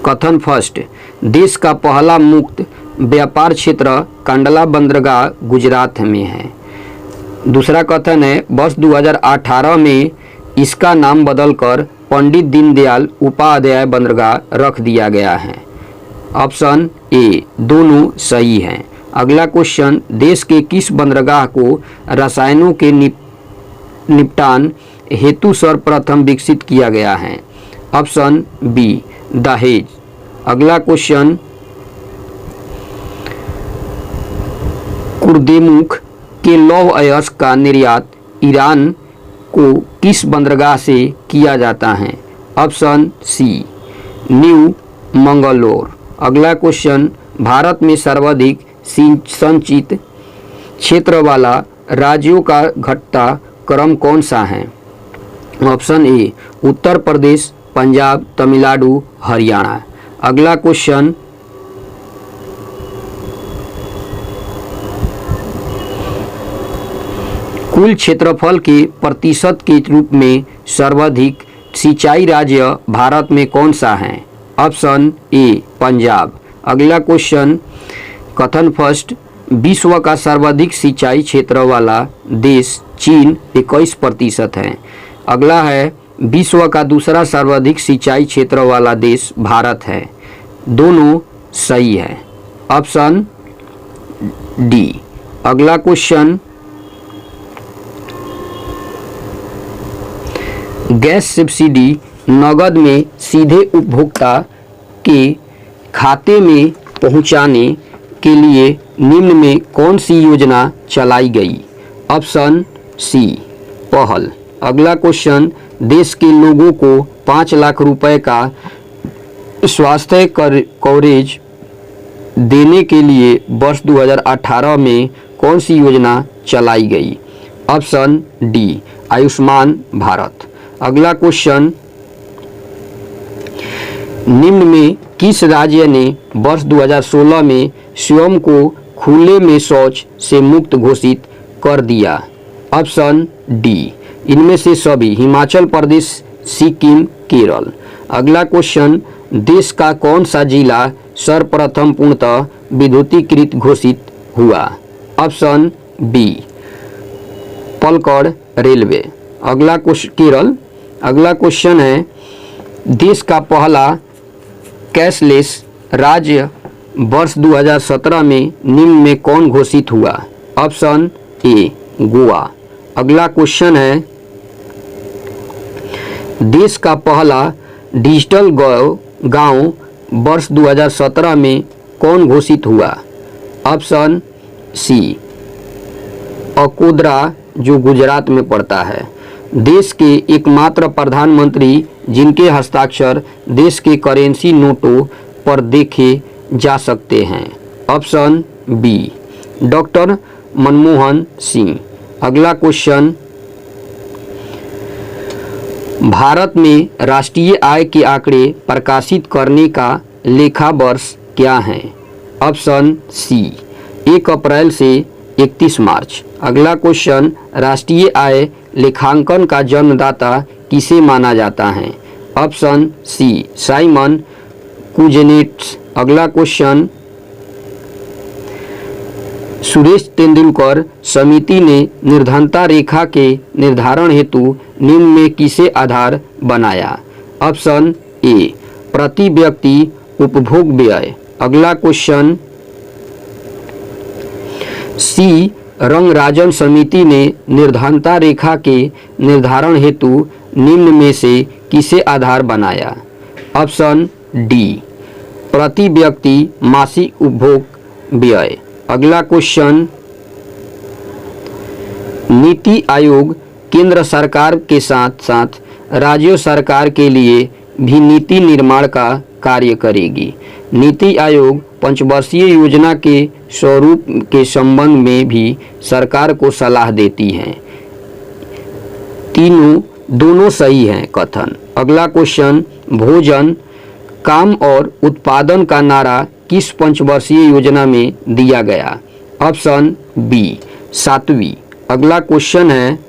कथन फर्स्ट, देश का पहला मुक्त व्यापार क्षेत्र कांडला बंदरगाह गुजरात में है। दूसरा कथन है, वर्ष 2018 में इसका नाम बदलकर पंडित दीनदयाल उपाध्याय बंदरगाह रख दिया गया है। ऑप्शन ए दोनों सही हैं। अगला क्वेश्चन, देश के किस बंदरगाह को रसायनों के निपटान हेतु सर्वप्रथम विकसित किया गया है? ऑप्शन बी दहेज। अगला क्वेश्चन, कुर्देमुख के लौह अयस्क का निर्यात ईरान को किस बंदरगाह से किया जाता है? Option C new Mangalore. अगला क्वेश्चन, भारत में सर्वाधिक संचित क्षेत्र वाला राज्यों का घटता क्रम कौन सा है? ऑप्शन ए उत्तर प्रदेश, पंजाब, तमिलनाडु, हरियाणा। अगला क्वेश्चन, कुल क्षेत्रफल के प्रतिशत के रूप में सर्वाधिक सिंचाई राज्य भारत में कौन सा है? ऑप्शन ए पंजाब। अगला क्वेश्चन, कथन फर्स्ट, विश्व का सर्वाधिक सिंचाई क्षेत्र वाला देश चीन 21% है। अगला है, विश्व का दूसरा सर्वाधिक सिंचाई क्षेत्र वाला देश भारत है। दोनों सही है। Option D. अगला क्वेश्चन, गैस सब्सिडी नगद में सीधे उपभोक्ता के खाते में पहुंचाने के लिए निम्न में कौन सी योजना चलाई गई? ऑप्शन सी पहल। अगला क्वेश्चन, देश के लोगों को 5 लाख रुपए का स्वास्थ्य कवरेज देने के लिए वर्ष 2018 में कौन सी योजना चलाई गई? Option D Ayushman Bharat. अगला क्वेश्चन, निम्न में किस राज्य ने वर्ष 2016 में स्वयं को खुले में शौच से मुक्त घोषित कर दिया? ऑप्शन डी इनमें से सभी, हिमाचल प्रदेश, सिक्किम, केरल। अगला क्वेश्चन, देश का कौन सा जिला सर्वप्रथम पूर्णतः विद्युतीकृत घोषित हुआ? Option B Palakkad railway. अगला क्वेश्चन, केरल। अगला क्वेश्चन है, देश का पहला कैशलेस राज्य वर्ष 2017 में निम्न में कौन घोषित हुआ? Option A Goa. अगला क्वेश्चन है, देश का पहला डिजिटल गांव वर्ष 2017 में कौन घोषित हुआ? ऑप्शन सी अकोदरा, जो गुजरात में पड़ता है। देश के एकमात्र प्रधानमंत्री जिनके हस्ताक्षर देश के करेंसी नोटों पर देखे जा सकते हैं? Option B doctor Manmohan Singh. अगला क्वेश्चन, भारत में राष्ट्रीय आय के आंकड़े प्रकाशित करने का लेखा वर्ष क्या है? ऑप्शन सी 1 अप्रैल से 31 मार्च। अगला क्वेश्चन, राष्ट्रीय आय लेखांकन का जन्मदाता किसे माना जाता है? Option C Simon Kuznets. अगला क्वेश्चन, सुरेश तेंदुलकर समिति ने निर्धनता रेखा के निर्धारण हेतु निम्न में किसे आधार बनाया? ऑप्शन ए प्रति व्यक्ति उपभोग व्यय। अगला क्वेश्चन, सी रंगराजन समिति ने निर्धनता रेखा के निर्धारण हेतु निम्न में से किसे आधार बनाया? ऑप्शन डी प्रति व्यक्ति मासिक उपभोग व्यय। अगला क्वेश्चन, नीति आयोग केंद्र सरकार के साथ साथ राज्य सरकार के लिए भी नीति निर्माण का कार्य करेगी। नीति आयोग पंचवर्षीय योजना के स्वरूप के संबंध में भी सरकार को सलाह देती है। दोनों सही हैं कथन। अगला क्वेश्चन, भोजन, काम और उत्पादन का नारा किस पंचवर्षीय योजना में दिया गया? ऑप्शन बी 7वीं। अगला क्वेश्चन है,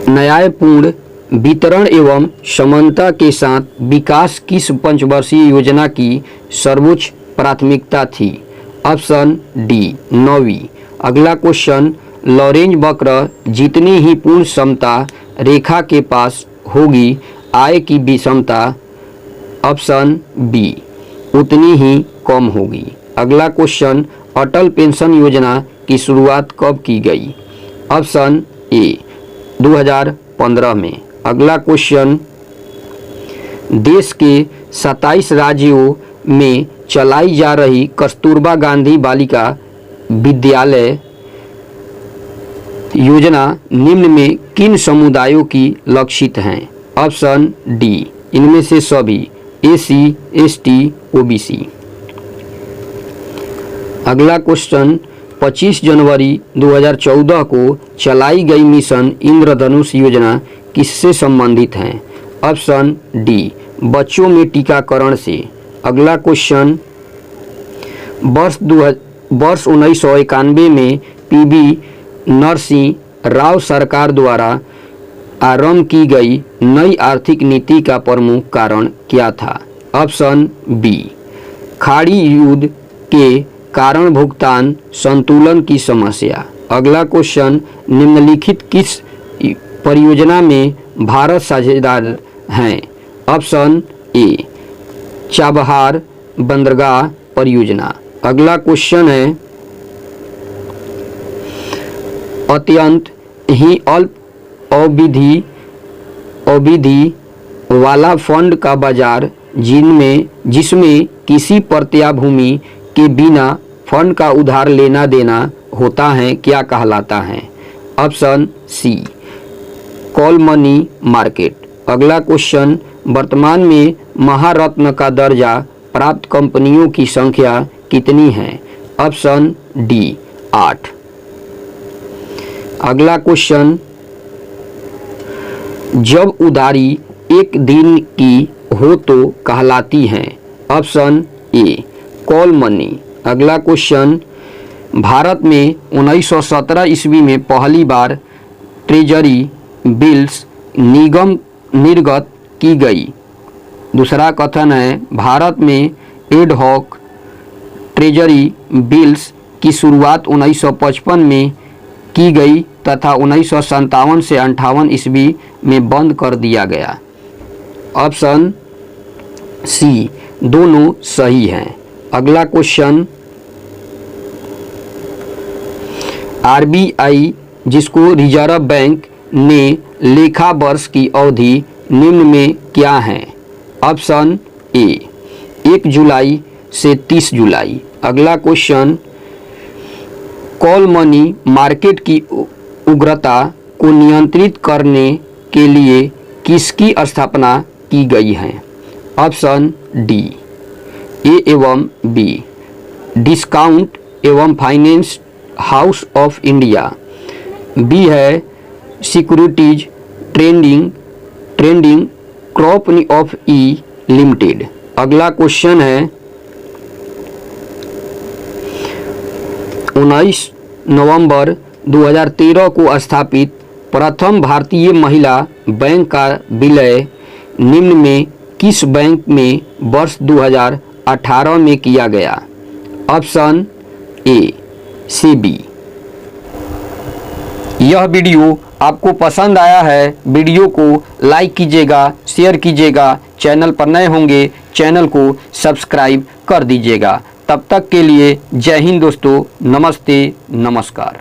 न्यायपूर्ण वितरण एवं समानता के साथ विकास किस पंचवर्षीय योजना की सर्वोच्च प्राथमिकता थी? ऑप्शन डी 9वीं। अगला क्वेश्चन, लॉरेंज वक्र जितनी ही पूर्ण समता रेखा के पास होगी आय की विषमता ऑप्शन बी उतनी ही कम होगी। अगला क्वेश्चन, अटल पेंशन योजना की शुरुआत कब की गई? ऑप्शन ए 2015 में। अगला क्वेश्चन, देश के 27 राज्यों में चलाई जा रही कस्तूरबा गांधी बालिका विद्यालय योजना निम्न में किन समुदायों की लक्षित हैं? ऑप्शन डी इनमें से सभी, एसी, एसटी, ओबीसी। अगला क्वेश्चन, 25 जनवरी 2014 को चलाई गई मिशन इंद्रधनुष योजना किससे संबंधित है? ऑप्शन डी बच्चों में टीकाकरण से। अगला क्वेश्चन, वर्ष 1991 में पीवी नरसिंह राव सरकार द्वारा आरंभ की गई नई आर्थिक नीति का प्रमुख कारण क्या था? ऑप्शन बी खाड़ी युद्ध के कारण भुगतान संतुलन की समस्या। अगला क्वेश्चन, निम्नलिखित किस परियोजना में भारत साझेदार हैं? ऑप्शन ए चाबहार बंदरगाह परियोजना। अगला क्वेश्चन है, अत्यंत ही अल्प अवधि वाला फंड का बाजार जिसमें किसी प्रत्याभूमि के बिना फंड का उधार लेना देना होता है क्या कहलाता है? Option C call money market. अगला क्वेश्चन, वर्तमान में महारत्न का दर्जा प्राप्त कंपनियों की संख्या कितनी है? Option D 8। अगला क्वेश्चन, जब उधारी एक दिन की हो तो कहलाती है? ऑप्शन ए कॉल मनी। अगला क्वेश्चन, भारत में 1917 ईस्वी में पहली बार ट्रेजरी बिल्स निगम निर्गत की गई। दूसरा कथन है, भारत में एड हॉक ट्रेजरी बिल्स की शुरुआत 1955 में की गई तथा 1957 से 58 ईस्वी में बंद कर दिया गया। ऑप्शन सी दोनों सही हैं। अगला क्वेश्चन, आरबीआई जिसको रिजर्व बैंक ने लेखा वर्ष की अवधि निम्न में क्या है? ऑप्शन ए 1 जुलाई से 30 जुलाई। अगला क्वेश्चन, कॉल मनी मार्केट की उग्रता को नियंत्रित करने के लिए किसकी स्थापना की गई है? ऑप्शन डी ए एवं बी डिस्काउंट एवं finance house of India, B है securities trading company of E limited. अगला क्वेश्चन है, 19 नवंबर 2013 को स्थापित प्रथम भारतीय महिला बैंक का विलय निम्न में किस बैंक में वर्ष 2018 में किया गया? Option A SEBI. यह वीडियो आपको पसंद आया है, वीडियो को लाइक कीजिएगा, शेयर कीजिएगा, चैनल पर नए होंगे चैनल को सब्सक्राइब कर दीजिएगा। तब तक के लिए जय हिंद दोस्तों, नमस्ते, नमस्कार।